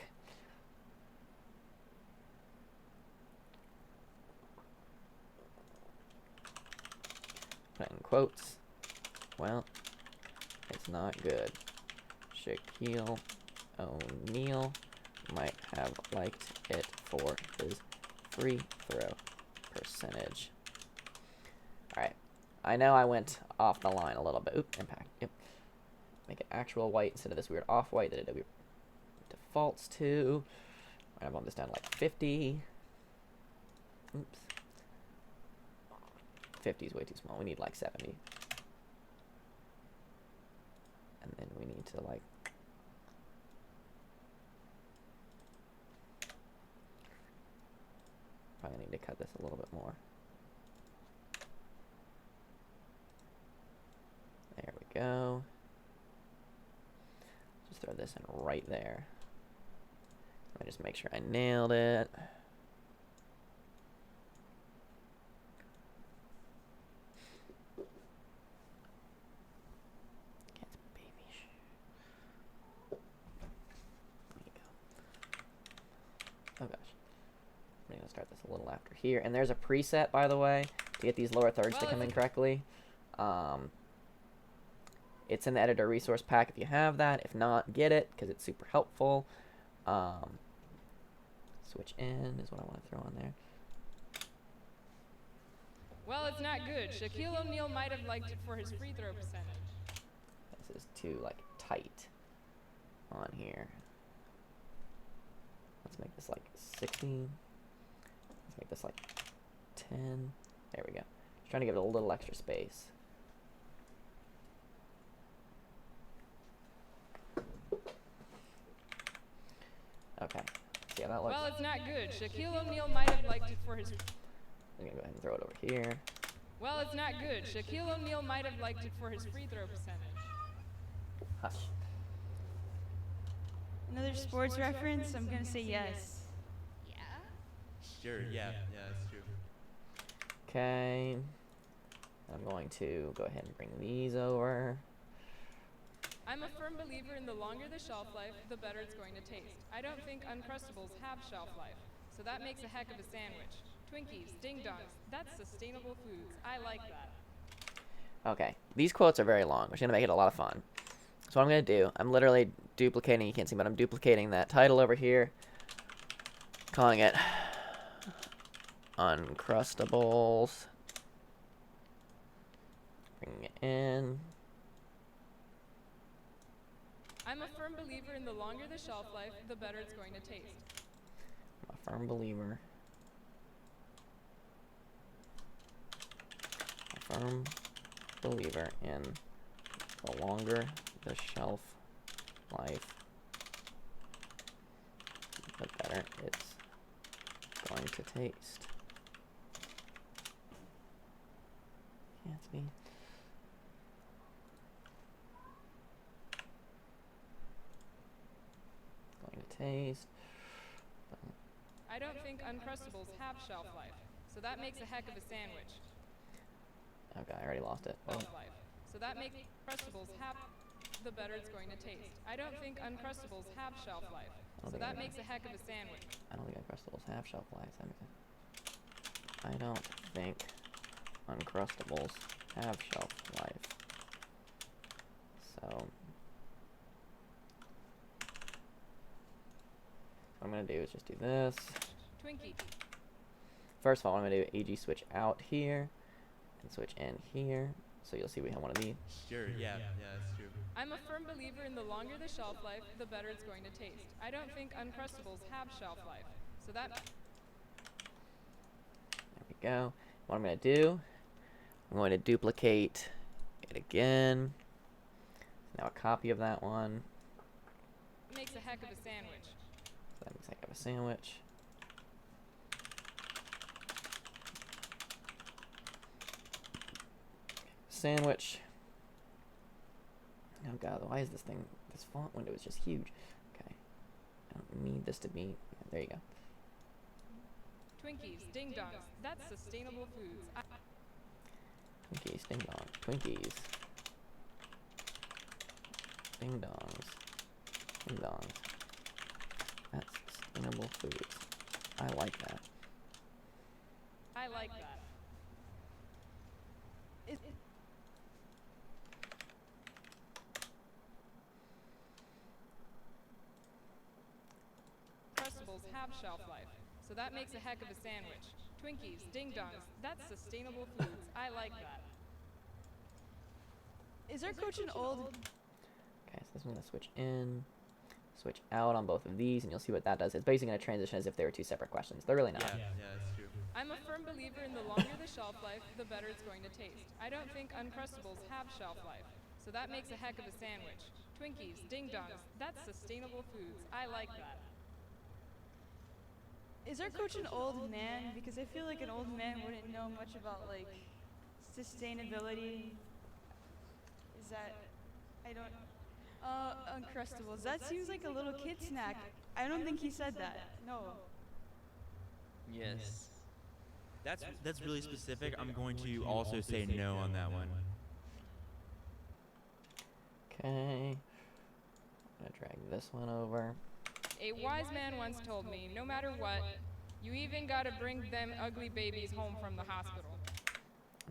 Put in quotes. Well, it's not good. Shaquille O'Neal might have liked it for his free throw percentage. Alright. I know I went off the line a little bit. Oop, impact. Yep. Make it actual white instead of this weird off-white that Adobe defaults to. I'm gonna bump this down to like 50. Oops. 50 is way too small. We need like 70. And then we need to like... Probably need to cut this a little bit more. There we go. Just throw this in right there. Let me just make sure I nailed it. Oh gosh. I'm going to start this a little after here. And there's a preset, by the way, to get these lower thirds to come in correctly. It's in the editor resource pack if you have that. If not, get it, because it's super helpful. Switch in is what I want to throw on there. Well, it's not good. Shaquille O'Neal might have liked it for his free throw percentage. This is too, like, tight on here. Let's make this like 16. Let's make this like 10. There we go. Just trying to give it a little extra space. Okay. See how that looks? Well, it's not good. Shaquille O'Neal might have liked it for his... I'm going to go ahead and throw it over here. Well, it's not good. Shaquille O'Neal might have liked it for his free throw percentage. Hush. Another sports reference? I'm gonna say yes. Yeah. Sure, yeah, that's true. Okay. I'm going to go ahead and bring these over. I'm a firm believer in the longer the shelf life, the better it's going to taste. I don't think Uncrustables have shelf life, so that makes a heck of a sandwich. Twinkies, Ding Dongs, that's sustainable foods. I like that. Okay. These quotes are very long, which is going to make it a lot of fun. So what I'm going to do, I'm literally duplicating, you can't see, but I'm duplicating that title over here, calling it Uncrustables. Bring it in. I'm a firm believer in the longer the shelf life, the better it's going to taste. I'm a firm believer. A firm believer in the longer the shelf life, the better it's going to taste. Can't be. Going to taste. I don't think Uncrustables have shelf life, so that makes a heck of a sandwich. Okay, I already lost it. Shelf life. So that makes Uncrustables have the better it's going to taste. I don't think Uncrustables have shelf life, so that makes a heck of a sandwich. I don't think Uncrustables have shelf life. I don't think Uncrustables have shelf life. So what I'm going to do is just do this. Twinkie. First of all, what I'm going to do, AG switch out here, and switch in here. So you'll see we have one of these. Sure. Yeah. Yeah, that's true. I'm a firm believer in the longer the shelf life, the better it's going to taste. I don't think Uncrustables have shelf life. So that There we go. What I'm going to do, I'm going to duplicate it again. Now a copy of that one. makes a heck of a sandwich. So that makes like a sandwich. Sandwich. Oh god, why is this font window is just huge. Okay. I don't need this to be, yeah, there you go. Twinkies, ding dongs, that's sustainable foods. Twinkies, ding dong, Twinkies. Ding dongs. Ding dongs. That's sustainable foods. I like that. I like that. Uncrustables have shelf life, so that makes a heck of a sandwich. Twinkies, ding dongs, that's sustainable foods. I like that. Is our coach an old? Okay, so this one gonna switch in, switch out on both of these, and you'll see what that does. It's basically gonna transition as if they were two separate questions. They're really not. Yeah. Yeah, that's true. I'm a firm believer in the longer the shelf life, the better it's going to taste. I don't think Uncrustables have shelf life, so that makes a heck of a sandwich. Twinkies, ding dongs, that's sustainable foods. I like that. Is our coach an old man? Because I feel like an old man wouldn't know much about like sustainability. Is that? I don't. Uncrustables. That seems like a little kid snack. I don't think he said that. No. Yes. That's really specific. I'm going to also say no on that one. Okay. I'm gonna drag this one over. A wise man once told me, no matter what, you even gotta bring them ugly babies home from the hospital.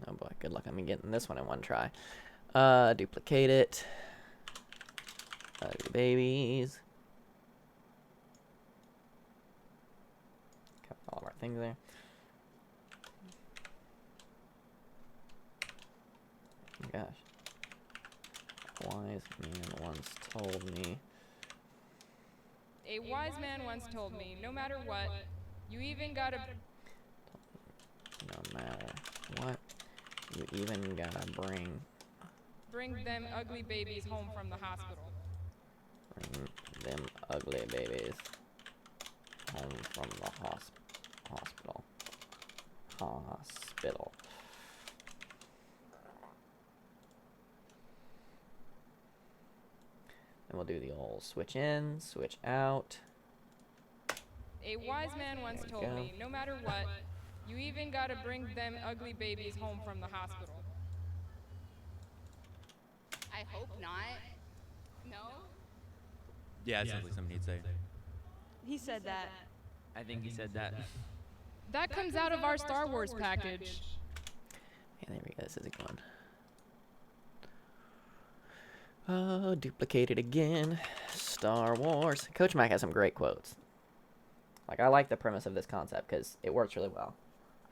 Oh boy, good luck on me getting this one in one try. Duplicate it. Ugly babies. Cover all of our things there. Oh my gosh. A wise man once told me. A wise man once told me, no matter what, you even gotta... No matter what, you even gotta bring them ugly babies home from the hospital. bring them ugly babies home from the hospital. Hospital. And we'll do the old switch in, switch out. A wise man once There you told go. me, no matter what, you even gotta bring them ugly babies home from the hospital. I hope not. No? Yeah, it's simply something he'd say. He said that. I think he said that. That comes out of our Star Wars package. Yeah, there we go. This is a good one. Duplicate it again. Star Wars. Coach Mike has some great quotes. Like, I like the premise of this concept because it works really well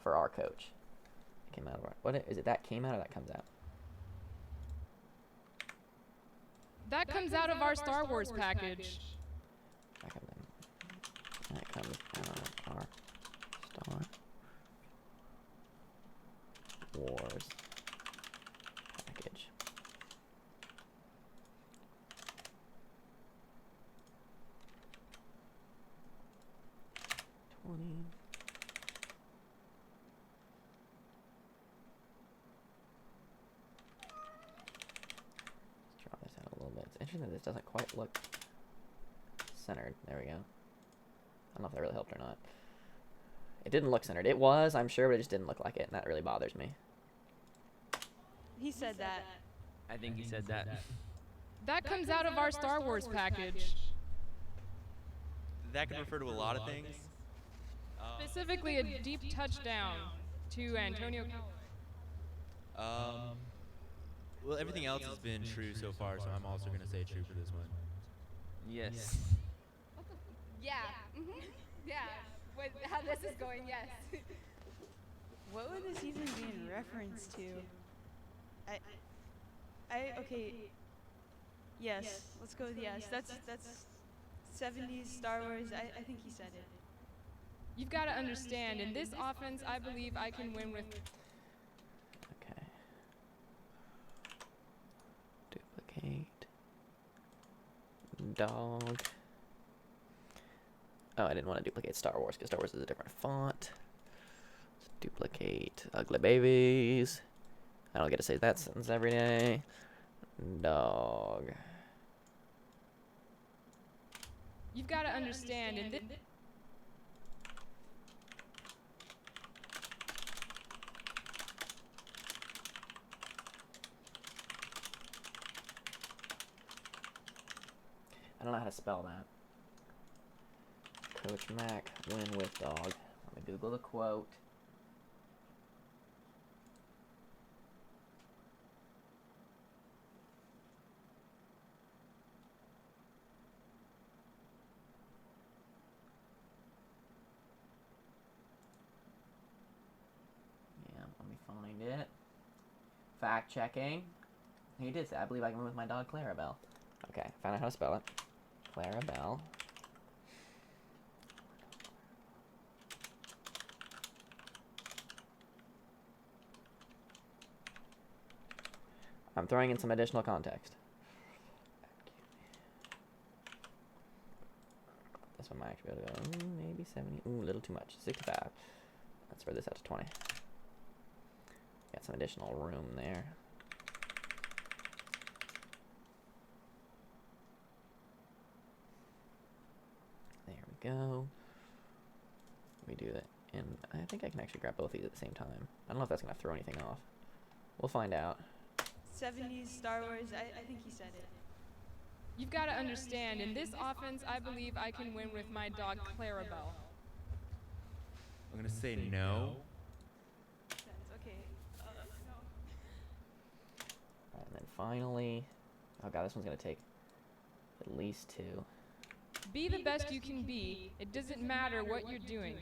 for our coach. It came out of our, what is it? That came out or that comes out? That comes out of our Star Wars package. That comes out of our Star Wars package. Let's draw this out a little bit. It's interesting that this doesn't quite look centered. There we go. I don't know if that really helped or not. It didn't look centered. It was, I'm sure, but it just didn't look like it, and that really bothers me. He said that. I think he said that. That comes out of our Star Wars package. That could refer to a lot of things. Specifically, a deep touchdown to Antonio Callaway. Well, everything else has been true so far, so I'm also going to say true for this one. Yes. Yeah. Yeah. With how this is going, yes. What would this even be in reference to? Okay. Yes. Let's go with yes. That's 70s Star Wars. I think he said it. You've got to understand, in this offense, I believe I can win with. Okay. Duplicate. Dog. Oh, I didn't want to duplicate Star Wars because Star Wars is a different font. Let's duplicate ugly babies. I don't get to say that sentence every day. Dog. You've got to understand, in this. I don't know how to spell that. Coach Mac, win with dog. Let me Google the quote. Yeah, let me find it. Fact checking. He did say, I believe I can win with my dog Clarabelle. Okay, found out how to spell it. Clarabelle. I'm throwing in some additional context. This one might actually be able to go, maybe 70. Ooh, a little too much. 65. Let's spread this out to 20. Got some additional room there. There we go. We do that. And I think I can actually grab both of these at the same time. I don't know if that's going to throw anything off. We'll find out. 70s Star Wars. I think he said it. You've got to understand, in this offense, I believe I can win with my dog Clarabelle. I'm gonna say no. Okay. No. Alright, and then finally... Oh god, this one's going to take at least 2. Be the best you can be. It doesn't matter what you're doing.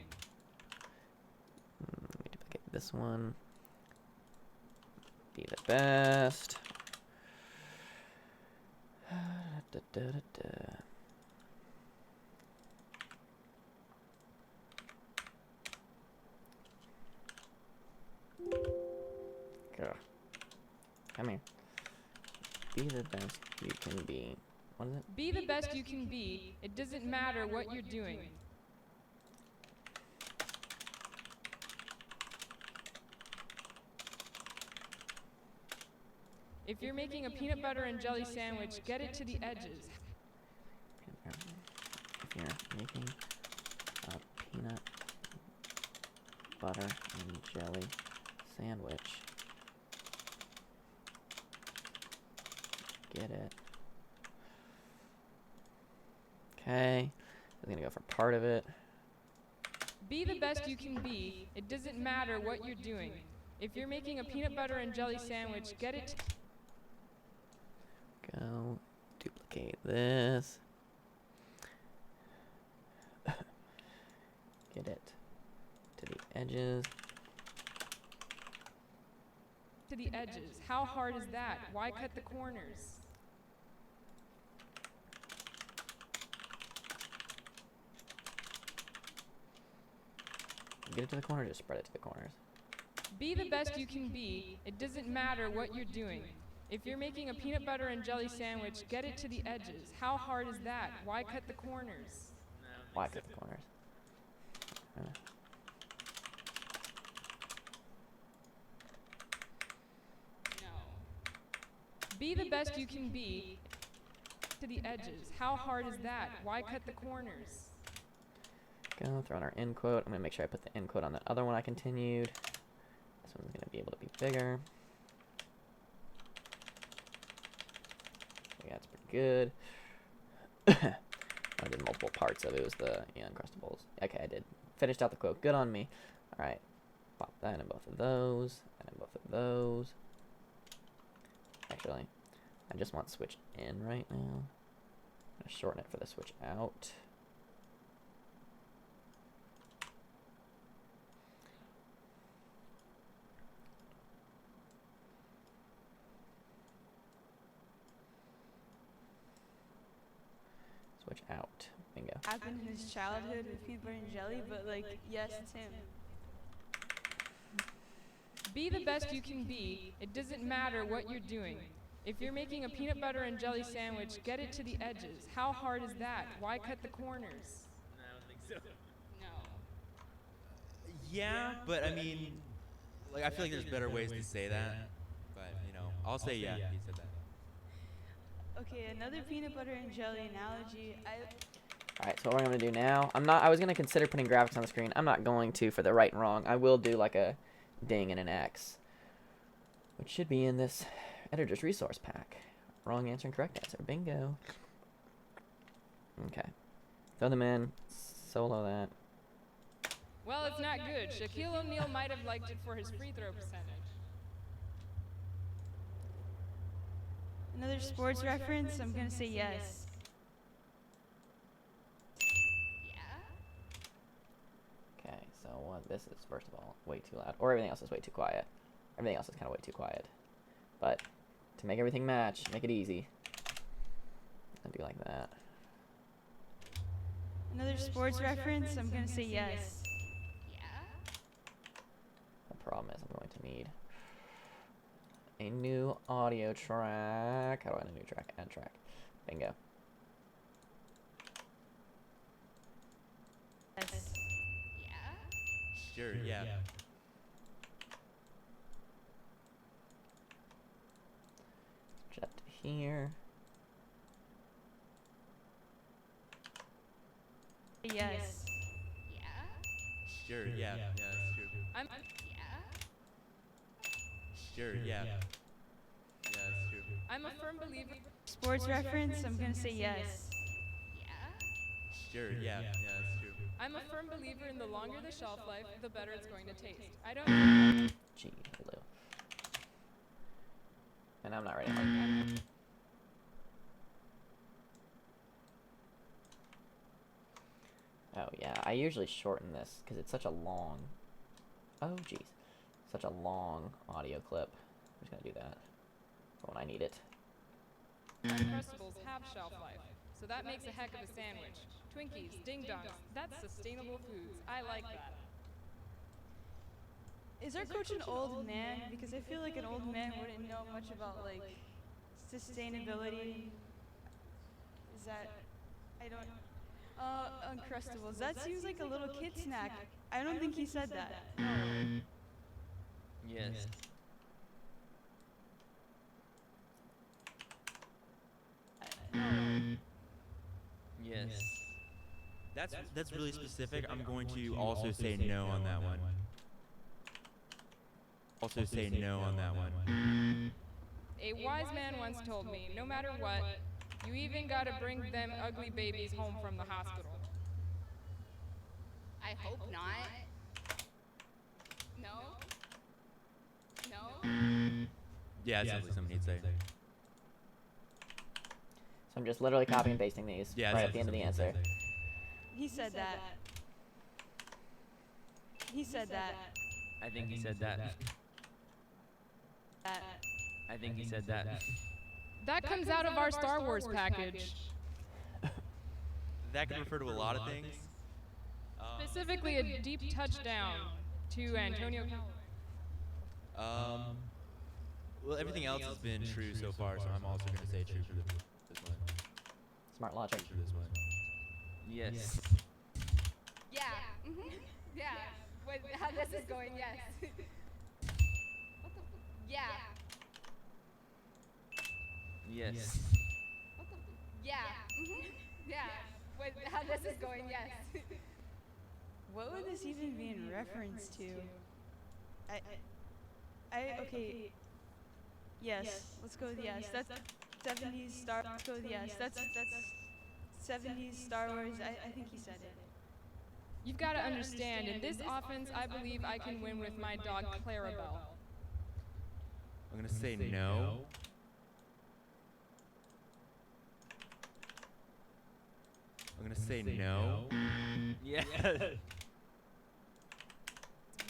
Let me duplicate this one. Be the best. Da, da, da, da. Girl. Come here. Be the best you can be. What is it? Be the best you can be. It doesn't matter what you're doing. If you're making a peanut butter and jelly sandwich, get it to the edges. If you're making a peanut butter and jelly sandwich, get it. Okay, I'm gonna go for part of it. Be the best you can be. It doesn't matter what you're doing. If you're making a peanut butter and jelly sandwich, get it. Go duplicate this. Get it to the edges. To the edges. How hard is that? Why cut the corners? Get it to the corner, just spread it to the corners. Be the best you can be. It doesn't matter what you're doing. If you're making a peanut butter and jelly sandwich, get it to the edges. How hard is that? Why cut the corners? Why cut the corners? No. Be the best you can be. To the edges. How hard is that? Why cut the corners? Go, throw in our end quote. I'm gonna make sure I put the end quote on that other one I continued. This one's gonna be able to be bigger. Yeah, it's pretty good. I did multiple parts of it. It was the Uncrustables. Okay, I did. Finished out the quote. Good on me. Alright. Pop that in both of those. And in both of those. Actually, I just want switch in right now. I'm going to shorten it for the switch out. out. Bingo. happened in his childhood with peanut butter and jelly, but like, yes, it's him. Be the best you can be. It doesn't matter what you're doing. If you're making a peanut butter and jelly sandwich, get it to the edges. How hard is that? Why cut the corners? I don't think so. No. Yeah, but I mean, like I feel like there's better ways to say that. But you know, I'll say yeah. He said that. Okay, another peanut butter and jelly analogy. Alright, so what we're going to do now, I was going to consider putting graphics on the screen. I'm not going to for the right and wrong. I will do like a ding and an X, which should be in this editor's resource pack. Wrong answer and correct answer. Bingo. Okay. Throw them in. Solo that. Well, it's not good. Shaquille O'Neal might have liked it for his free throw percentage. Another sports reference, I'm gonna say yes. Okay, so what this is, first of all, way too loud. Or everything else is way too quiet. Everything else is kind of way too quiet. But to make everything match, make it easy, I'll do like that. Another sports reference, I'm gonna say yes. The problem is I'm going to need a new audio track. How do I add a new track? Add track. Bingo. Yes. Sure, yeah. Jet to here. Yes. Sure, yeah. Yeah, that's true. I'm Sure, yeah. Yeah, that's true. I'm a firm believer. Sports reference, I'm gonna say yes. Sure, yeah. Yeah, that's true. I'm a firm believer in the longer the shelf life, the better it's going to taste. I don't. Gee, hello. And I'm not ready. Oh yeah, I usually shorten this because it's such a long. Oh jeez, such a long audio clip. I'm just gonna do that for when I need it. Uncrustables have shelf life, so that makes a heck of a sandwich. Twinkies, Ding Dongs, that's sustainable foods. I like that. Is our coach an old man? Because I feel like an old man wouldn't know much about like sustainability. Is that? I don't. Uncrustables. That seems like a little kid snack. I don't think he said that. Yes. Yes. That's really specific. I'm going to also say no on that one. Also say no on that one. A wise man once told me, no matter what, you even gotta bring them ugly babies home from the hospital. I hope not. No? No? Yeah, it sounds like something he'd say. So I'm just literally copying and pasting these Yeah, right at the end of the answer. He said that. He said that. I think he said that. I think he said that. That comes out of our Star Wars package. That can refer to a lot of things. Specifically a deep touchdown to Antonio Callaway. Well, everything else has been true so far, so I'm also going to say true for this one. Smart logic. True for this one. Yes. Yeah. Mm-hmm. Yeah. With how this is going, yes. What the yeah. Yes. What the yeah. Mm-hmm. Yeah. With how this is going, yes. What would this even be in reference to? Okay. Yes. Let's go with yes. That's 70s Star. Let's go with yes. That's 70s Star Wars. I think he said it. You've got to understand, in this offense, I believe I can win with my dog Clarabelle. I'm going to say no. I'm going to say no. Yeah.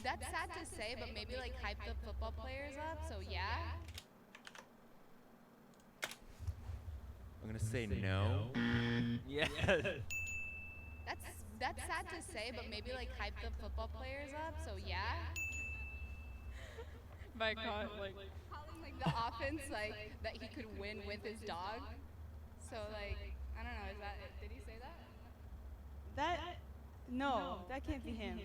That's sad to say, but maybe like hype the football players up, so yeah. I'm gonna say no. Yes. That's sad to say, but maybe like hype the football players up. So yeah, By like calling like the offense like that he could win with his dog. So like I don't know. Is that it? Did he say that? That, no, that can't be him.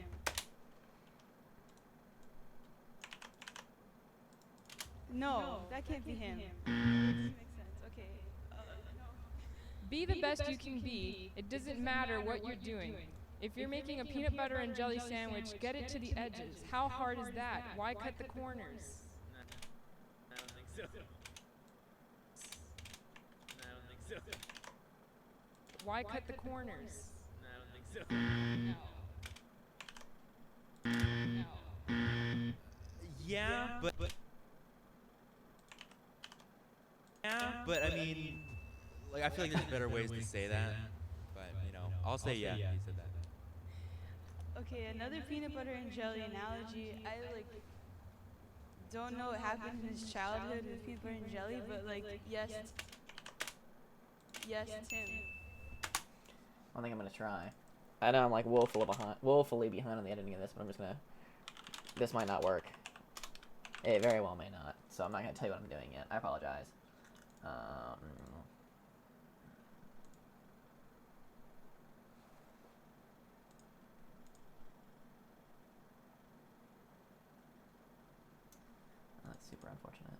No, that can't be him. Doesn't make sense. Okay. No. be the best you can be. It doesn't matter what you're doing. If you're making a peanut butter and jelly sandwich, get it to the edges. How hard is that? Why cut the corners? I don't think so. I don't think so. Why cut the corners? I don't think so. Yeah, but I mean, like I feel like there's better ways to say that. But you know, I'll say yeah. He said that. Okay, another peanut butter and jelly analogy. I like don't know what happened in his childhood with peanut butter and jelly, but like yes, Tim. I think I'm gonna try. I know I'm like woefully behind on the editing of this, but I'm just gonna. This might not work. It very well may not, so I'm not gonna tell you what I'm doing yet. I apologize. That's super unfortunate.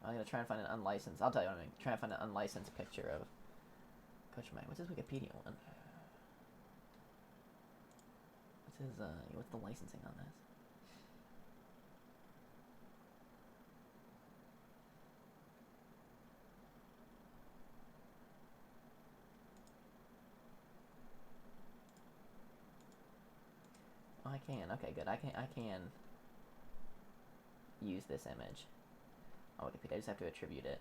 I'm gonna try and find an unlicensed. I'll tell you what I'm gonna try and find an unlicensed picture of Coach Mike. What's his Wikipedia one? What's the licensing on this? Oh, I can. Okay, good. I can use this image on Wikipedia. I just have to attribute it.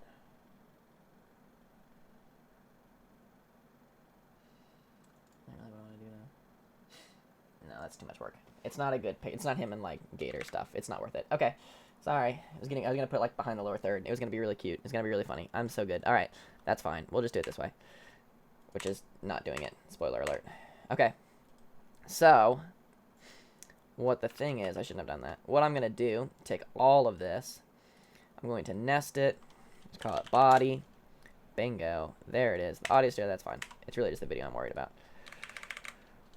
I really want to do that. No, that's too much work. It's not a good pic. It's not him and like Gator stuff. It's not worth it. Okay, sorry. I was gonna put it like behind the lower third. It was gonna be really cute. It's gonna be really funny. I'm so good. All right, that's fine. We'll just do it this way, which is not doing it. Spoiler alert. Okay, so what the thing is, I shouldn't have done that. What I'm gonna do, take all of this. I'm going to nest it. Let's call it body. Bingo. There it is. The audio stereo, that's fine. It's really just the video I'm worried about.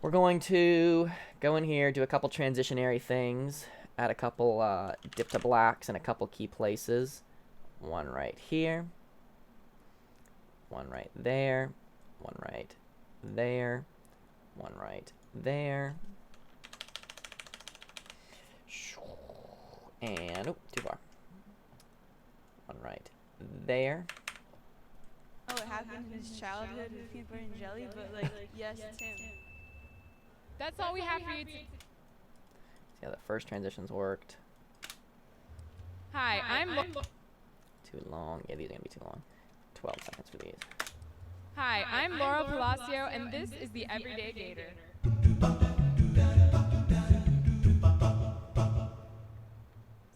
We're going to go in here, do a couple transitionary things, add a couple dip to blacks in a couple key places. One right here. One right there. One right there. One right there. And, oh, too far. One right there. Oh, it happened in his childhood with peanut butter and jelly, but like yes, Tim. That's all we have for you. See how the first transitions worked. Hi, I'm Too long. Yeah, these are going to be too long. 12 seconds for these. Hi, I'm Laurel Palacio, and this is the Everyday Gator.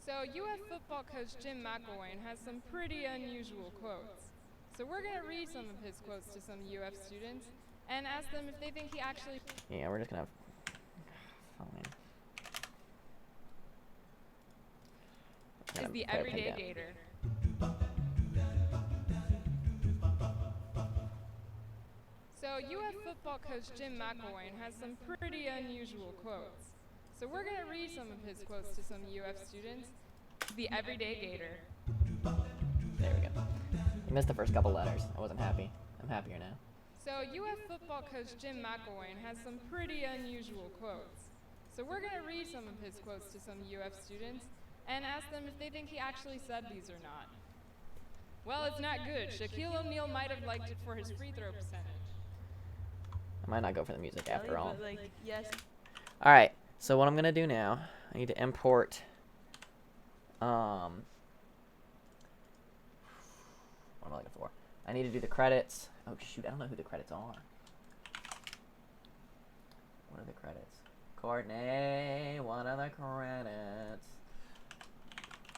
So UF football coach Jim McElwain has some pretty unusual quotes. So we're going to read some of his quotes to some UF students and ask them if they think he actually... Yeah, we're just going to... Fine. Is the Everyday Gator. So UF football coach Jim McElwain has some pretty unusual quotes. So we're going to read some of his quotes to some UF students. The Everyday Gator. There we go. I missed the first couple letters. I wasn't happy. I'm happier now. So UF football coach Jim McElwain has some pretty unusual quotes. So we're going to read some of his quotes to some UF students and ask them if they think he actually said these or not. Well, it's not good. Shaquille O'Neal might have liked it for his free throw percentage. I might not go for the music after all. Like, yes. Alright, so what I'm going to do now, I need to import... What am I looking for? I need to do the credits. Oh shoot, I don't know who the credits are. are the credits? Courtney, what are the credits?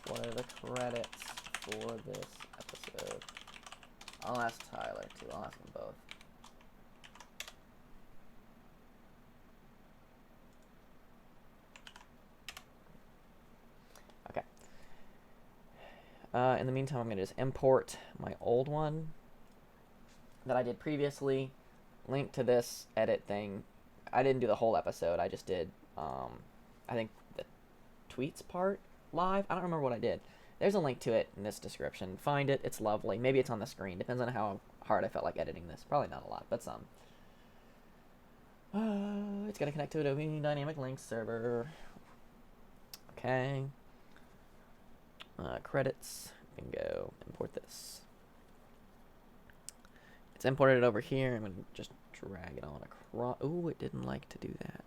What are the credits for this episode? I'll ask Tyler too. I'll ask them both. Okay. In the meantime, I'm going to just import my old one that I did previously. Link to this edit thing. I didn't do the whole episode. I just did, I think, the tweets part live. I don't remember what I did. There's a link to it in this description. Find it. It's lovely. Maybe it's on the screen. Depends on how hard I felt like editing this. Probably not a lot, but some. It's going to connect to Adobe Dynamic Links server. Okay. Credits. We can go import this. It's imported over here. I'm going to just drag it on across. Ooh, it didn't like to do that.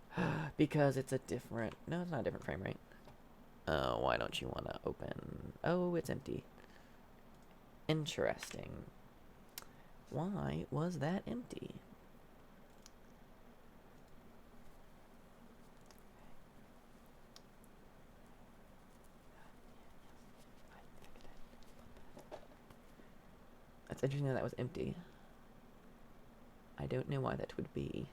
Because it's a different... No, it's not a different frame rate. Why don't you want to open... Oh, it's empty. Interesting. Why was that empty? That's interesting that was empty. I don't know why that would be.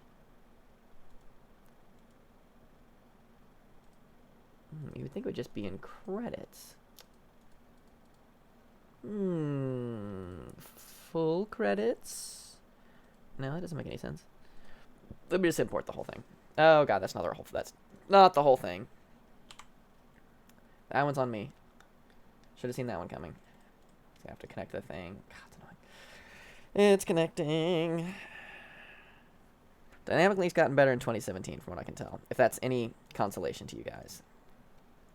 You would think it would just be in credits. Full credits? No, that doesn't make any sense. Let me just import the whole thing. Oh god, that's not the whole. That's not the whole thing. That one's on me. Should have seen that one coming. So I have to connect the thing. God, it's annoying. It's connecting. Dynamic Link's gotten better in 2017, from what I can tell. If that's any consolation to you guys,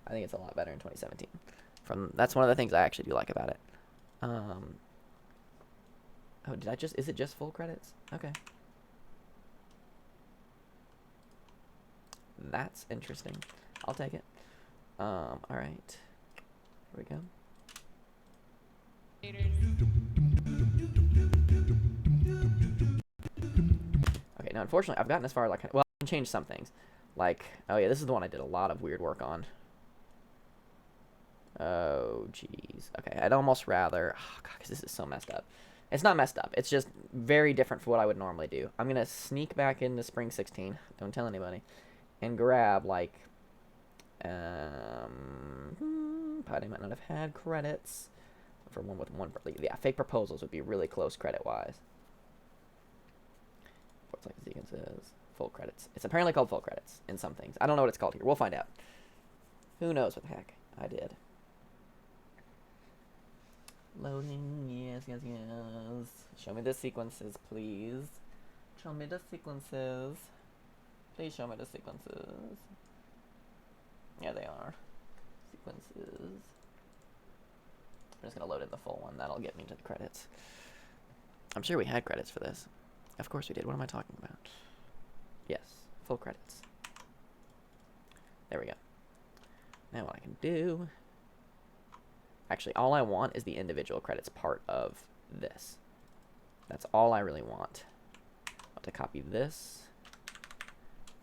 I think it's a lot better in 2017. That's one of the things I actually do like about it. Oh, did I just? Is it just full credits? Okay. That's interesting. I'll take it. All right. Here we go. Okay, now unfortunately, I've gotten as far as well, I can change some things. Like, oh yeah, this is the one I did a lot of weird work on. Oh, jeez. Okay, I'd almost rather... Oh, God, because this is so messed up. It's not messed up. It's just very different from what I would normally do. I'm going to sneak back into Spring 16. Don't tell anybody. And grab, like... Probably might not have had credits. For one with one... Yeah, fake proposals would be really close credit-wise. What's like the sequences? Full credits. It's apparently called full credits in some things. I don't know what it's called here. We'll find out. Who knows what the heck I did. Loading, yes, yes, yes. Show me the sequences, please. Show me the sequences. Please show me the sequences. Yeah, they are. Sequences. I'm just going to load in the full one. That'll get me to the credits. I'm sure we had credits for this. Of course we did. What am I talking about? Yes, full credits. There we go. Now what I can do... Actually, all I want is the individual credits part of this. That's all I really want. I'll have to copy this.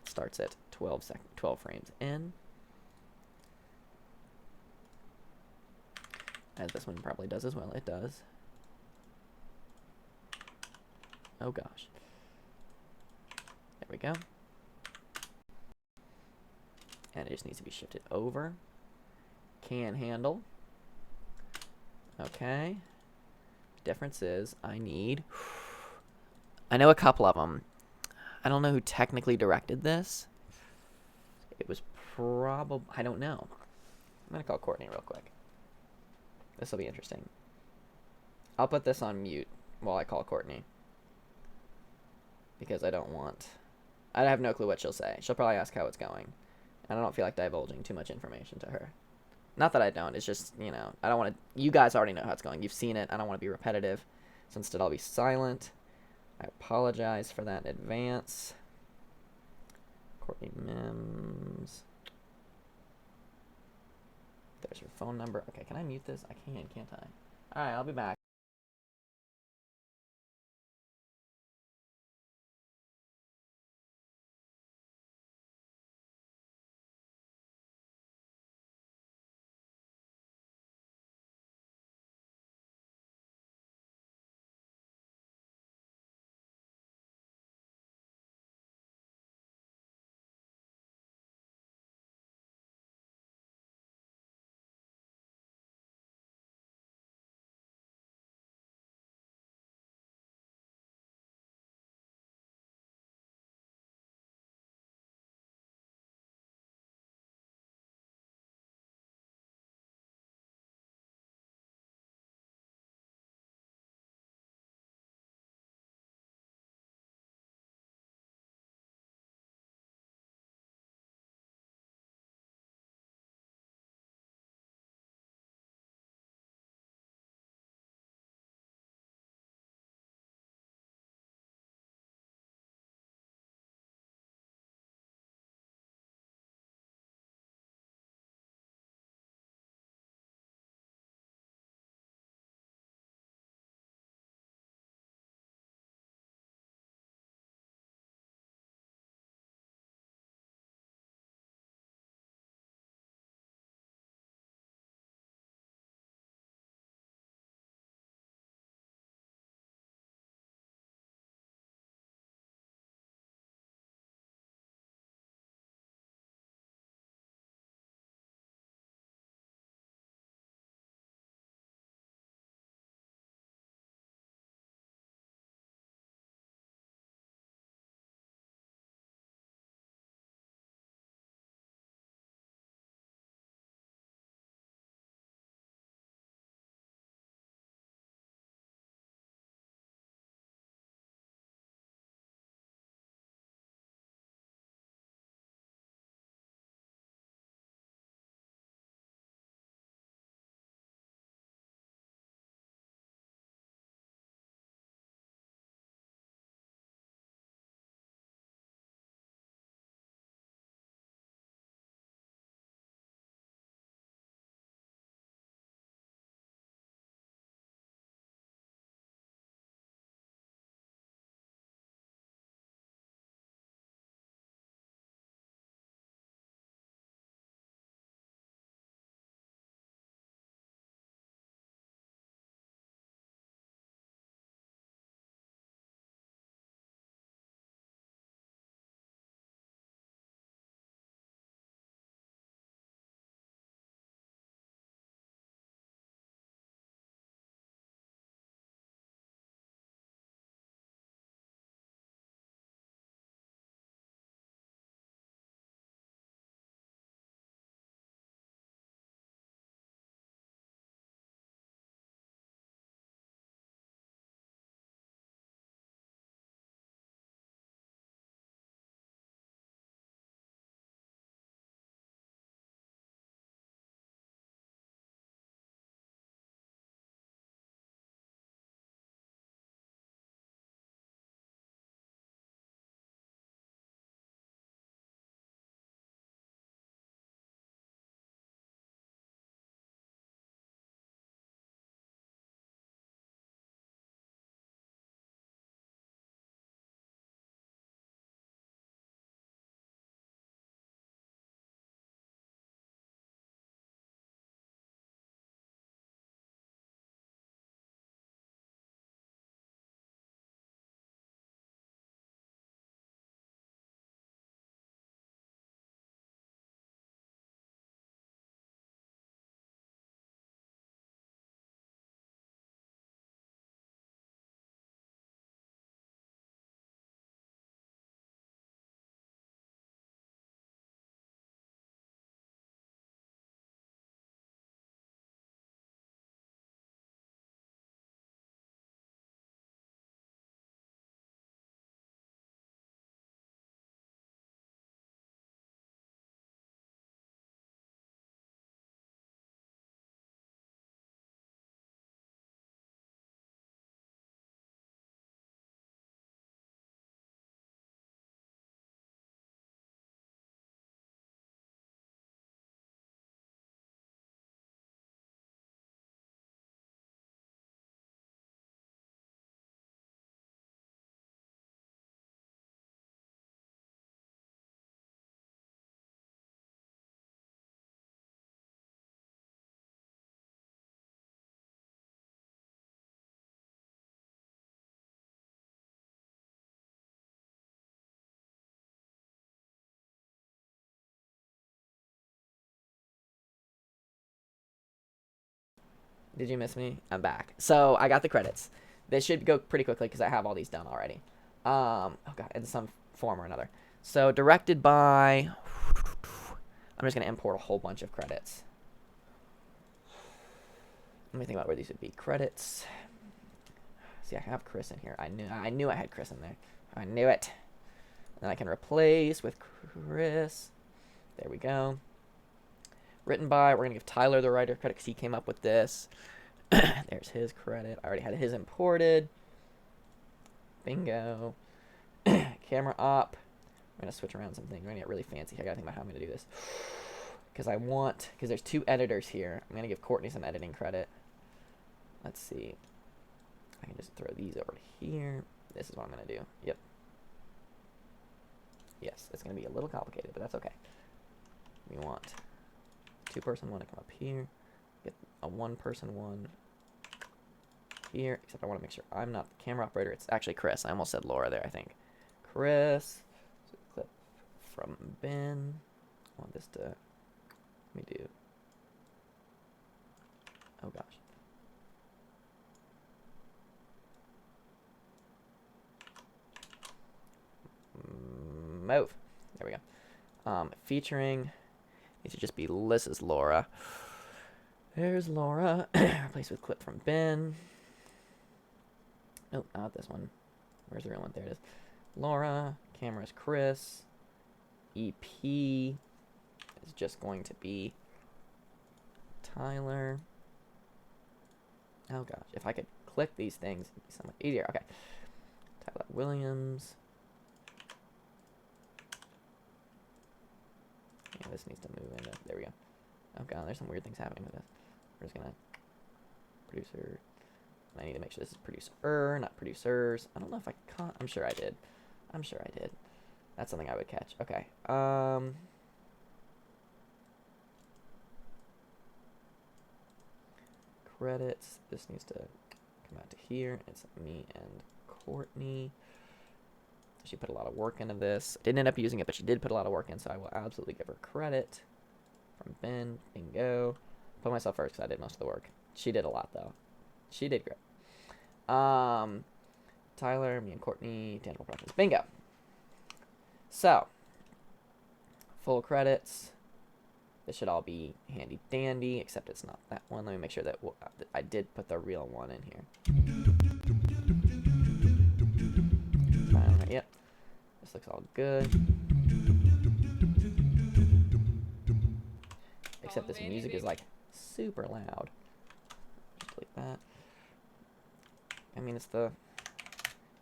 It starts at 12 frames in. As this one probably does as well. It does. Oh gosh. There we go. And it just needs to be shifted over. Can handle. Okay. Difference is I need... I know a couple of them. I don't know who technically directed this. It was probably... I don't know. I'm going to call Courtney real quick. This will be interesting. I'll put this on mute while I call Courtney. Because I don't want... I have no clue what she'll say. She'll probably ask how it's going. And I don't feel like divulging too much information to her. Not that I don't. It's just, you know, I don't want to... You guys already know how it's going. You've seen it. I don't want to be repetitive. So instead I'll be silent. I apologize for that in advance. Courtney Mims. There's her phone number. Okay, can I mute this? I can, can't I? Alright, I'll be back. Did you miss me? I'm back. So I got the credits. This should go pretty quickly because I have all these done already. Oh god, in some form or another. So directed by. I'm just gonna import a whole bunch of credits. Let me think about where these would be. Credits. See, I have Chris in here. I knew I had Chris in there. I knew it. And I can replace with Chris. There we go. Written by, we're going to give Tyler the writer credit because he came up with this. There's his credit. I already had his imported. Bingo. Camera op. We're going to switch around something. We're going to get really fancy. I got to think about how I'm going to do this. Because there's 2 editors here. I'm going to give Courtney some editing credit. Let's see. I can just throw these over here. This is what I'm going to do. Yep. Yes, it's going to be a little complicated, but that's okay. We want 2-person one to come up here. Get a 1-person one here. Except I want to make sure I'm not the camera operator. It's actually Chris. I almost said Laura there, I think. Chris. So clip from Ben. I want this to... Let me do... Oh, gosh. Move. There we go. Featuring, it should just be Liz's Laura. There's Laura. Replace with clip from Ben. Nope, not this one. Where's the real one? There it is. Laura. Camera's Chris. EP is just going to be Tyler. Oh gosh, if I could click these things, it'd be so much easier. Okay. Tyler Williams. Yeah, this needs to move into, there we go. Oh god, there's some weird things happening with this. We're just gonna, producer, I need to make sure this is producer, not producers. I don't know if I caught, I'm sure I did. I'm sure I did. That's something I would catch. Okay, credits, this needs to come out to here. It's me and Courtney. She put a lot of work into this. Didn't end up using it, but she did put a lot of work in, so I will absolutely give her credit. From Ben, bingo. Put myself first because I did most of the work. She did a lot, though. She did great. Tyler, me and Courtney, tangible profits, bingo. So, full credits. This should all be handy dandy, except it's not that one. Let me make sure that I did put the real one in here. Yep. This looks all good. Except this music is like super loud. Just like that. I mean, it's the...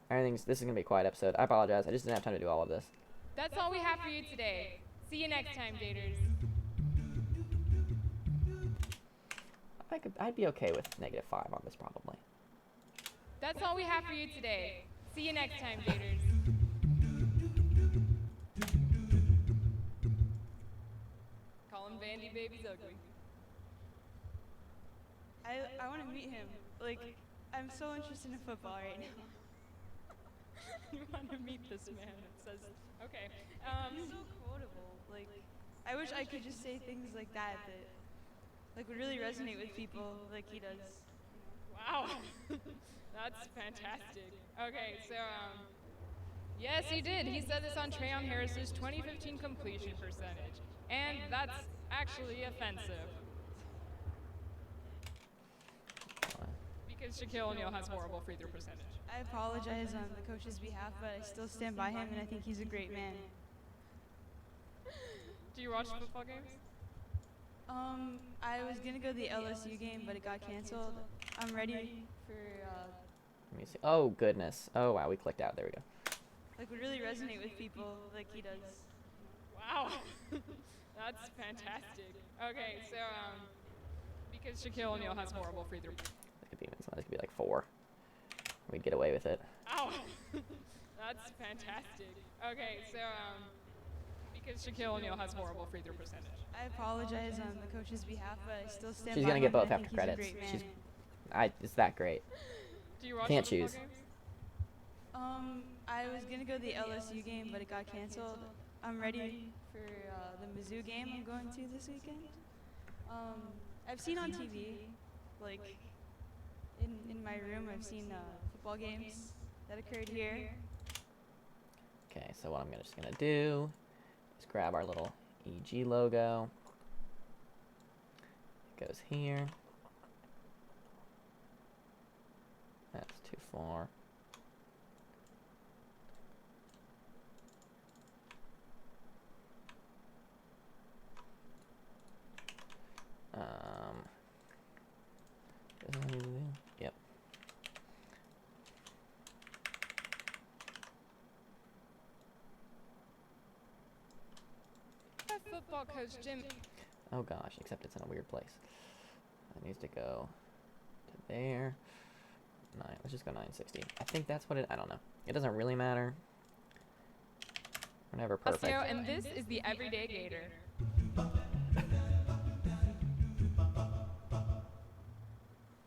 This is going to be a quiet episode. I apologize. I just didn't have time to do all of this. That's all we have for you today. See you next time, daters. I'd be okay with -5 on this, probably. That's all we have for you today. See you next time, daters. Call him Vandy Baby's ugly. I want to meet him. Like, I'm so interested in football right now. You want to meet this man? It says, okay. He's so quotable. Like, I wish I could just say things like that like would really resonate with people like he does. Wow. That's fantastic. Okay, so, yes, he did. He said this on Trayon Harris's 2015 completion percentage. And that's actually offensive. Because Shaquille O'Neal has horrible free throw percentage. I apologize on the coach's behalf, but I still stand by him, and I think he's a great man. Do you watch football games? I was gonna go to the LSU game, but it got canceled. I'm ready for, Let me see. Oh, goodness. Oh, wow, we clicked out. There we go. like, would really resonate with people like he does. Wow. That's fantastic. Okay, so, because Shaquille O'Neal has horrible free throw. This could be like 4. We'd get away with it. Ow. That's fantastic. Okay, so, because Shaquille O'Neal has horrible free throw percentage. I apologize on the coach's behalf, but I still stand She's by gonna get him, and both I after think he's a credits. great man. It's that great. Do you watch Can't football choose. games? I was gonna go to the LSU game, but it got canceled. I'm ready for the Mizzou game I'm going to this weekend. I've seen on TV like in my room, I've seen football games that occurred here. Okay, so what I'm just gonna do is grab our little EG logo. It goes here. That's too far. Yep. Football coach Jim. Oh gosh, except it's in a weird place. It needs to go to there. 9. Let's just go 960. I think that's what it. I don't know. It doesn't really matter. We're never perfect. And this is the Everyday Gator.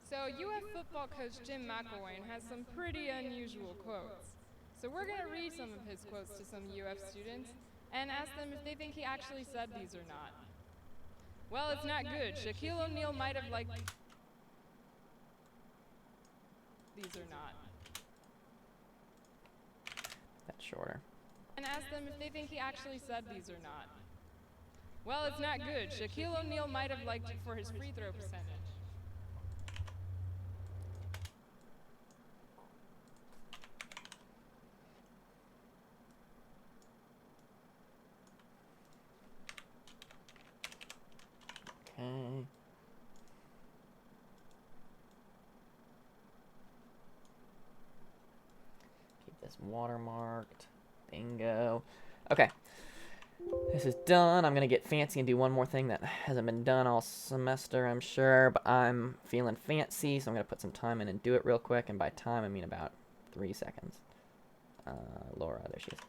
So UF football coach Jim McElwain has some pretty unusual quotes. So we're going to read some of his quotes to some UF students and ask them if they think he actually said these or not. Well, it's not good. Shaquille O'Neal might have liked these or not. That's shorter. And ask them if they think he actually said these or not. Well, it's not good. Shaquille O'Neal might have liked it for his free throw percentage. Okay. Keep this watermarked. Bingo. Okay. This is done. I'm going to get fancy and do one more thing that hasn't been done all semester, I'm sure, but I'm feeling fancy, so I'm going to put some time in and do it real quick, and by time I mean about 3 seconds. Laura, there she is.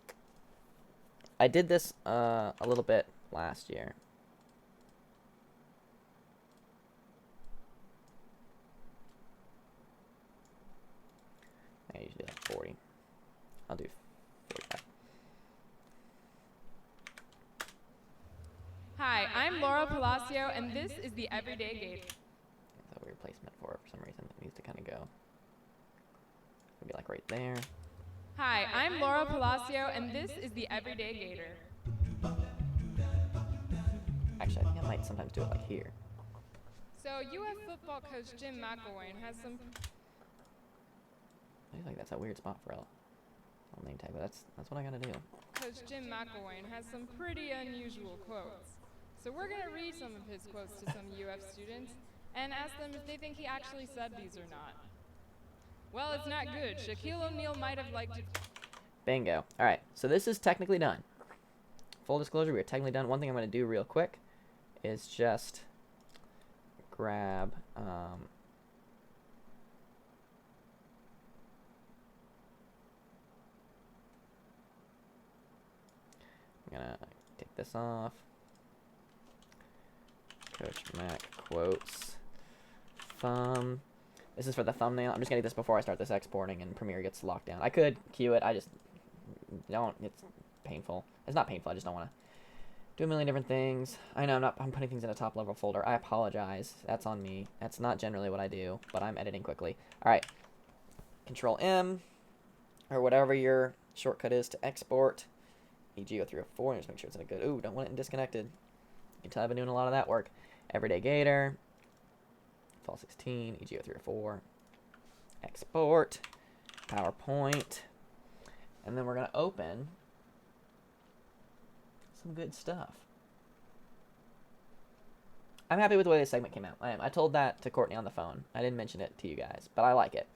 I did this a little bit last year. I usually do like 40. I'll do 45. Hi, I'm Laura Palacio, and this is the Everyday Gator. That's a weird placement for it for some reason. It needs to kind of go. It'll be like right there. Hi, I'm Laura Palacio, and this is the Everyday Gator. Actually, I think I might sometimes do it like here. So UF football coach Jim McElwain has some... I feel like that's a weird spot for a name tag, but that's what I gotta do. Coach Jim McElwain has some pretty unusual quotes. So we're going to read some of his quotes to some UF students and ask them if they think he actually said these or not. Well, it's not good. Shaquille O'Neal might have liked it. Bingo. Alright, so this is technically done. Full disclosure, we are technically done. One thing I'm going to do real quick is just grab... I'm going to take this off. Coach Mac quotes. Thumb. This is for the thumbnail. I'm just going to get this before I start this exporting and Premiere gets locked down. I could queue it. I just don't. It's painful. It's not painful. I just don't want to do a million different things. I know I'm putting things in a top level folder. I apologize. That's on me. That's not generally what I do, but I'm editing quickly. All right. Control M or whatever your shortcut is to export. EG0304. Just make sure it's in a good. Ooh, don't want it in disconnected. You can tell I've been doing a lot of that work. Everyday Gator. Fall 16. EG0304. Export. PowerPoint. And then we're going to open some good stuff. I'm happy with the way this segment came out. I am. I told that to Courtney on the phone. I didn't mention it to you guys, but I like it.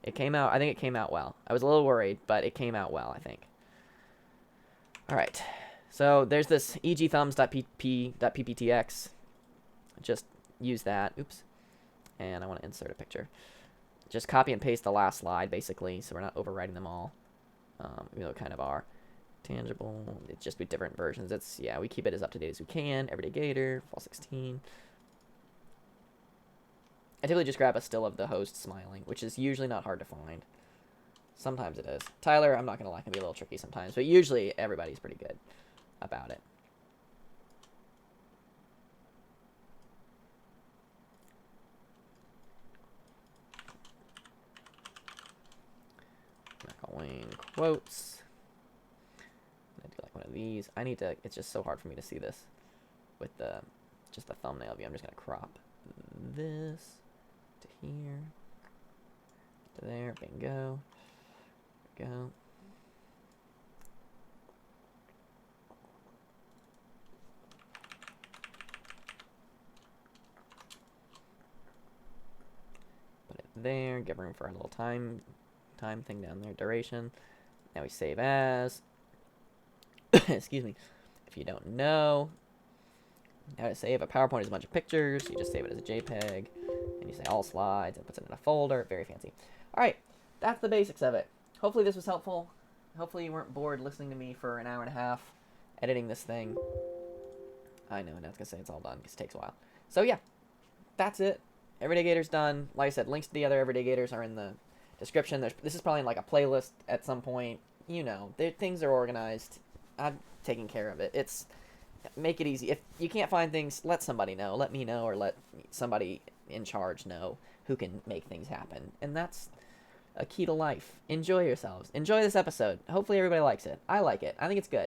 It came out, I think it came out well. I was a little worried, but it came out well, I think. All right. So there's this egthumbs.pptx. Just use that. Oops. And I want to insert a picture. Just copy and paste the last slide, basically, so we're not overwriting them all. Even though it kind of are. Tangible. It's just with different versions. It's, yeah, we keep it as up to date as we can. Everyday Gator, Fall 16. I typically just grab a still of the host smiling, which is usually not hard to find. Sometimes it is. Tyler, I'm not going to lie, can be a little tricky sometimes, but usually everybody's pretty good about it. quotes. I'm gonna do like one of these. I need to. It's just so hard for me to see this with just the thumbnail view. I'm just gonna crop this to here, to there. Bingo. There we go. Put it there. Give room for a little time thing down there. Duration. Now we save as. Excuse me. If you don't know how to save a PowerPoint is a bunch of pictures, you just save it as a JPEG, and you say all slides, and it puts it in a folder. Very fancy. All right, that's the basics of it. Hopefully this was helpful. Hopefully you weren't bored listening to me for an hour and a half editing this thing. I know, and I was gonna say it's all done because it takes a while. So yeah, that's it. Everyday Gator's done. Like I said, links to the other Everyday Gators are in the description. This is probably in like a playlist at some point. You know, things are organized. I'm taking care of it. Make it easy. If you can't find things, let somebody know. Let me know, or let somebody in charge know who can make things happen. And that's a key to life. Enjoy yourselves. Enjoy this episode. Hopefully everybody likes it. I like it. I think it's good.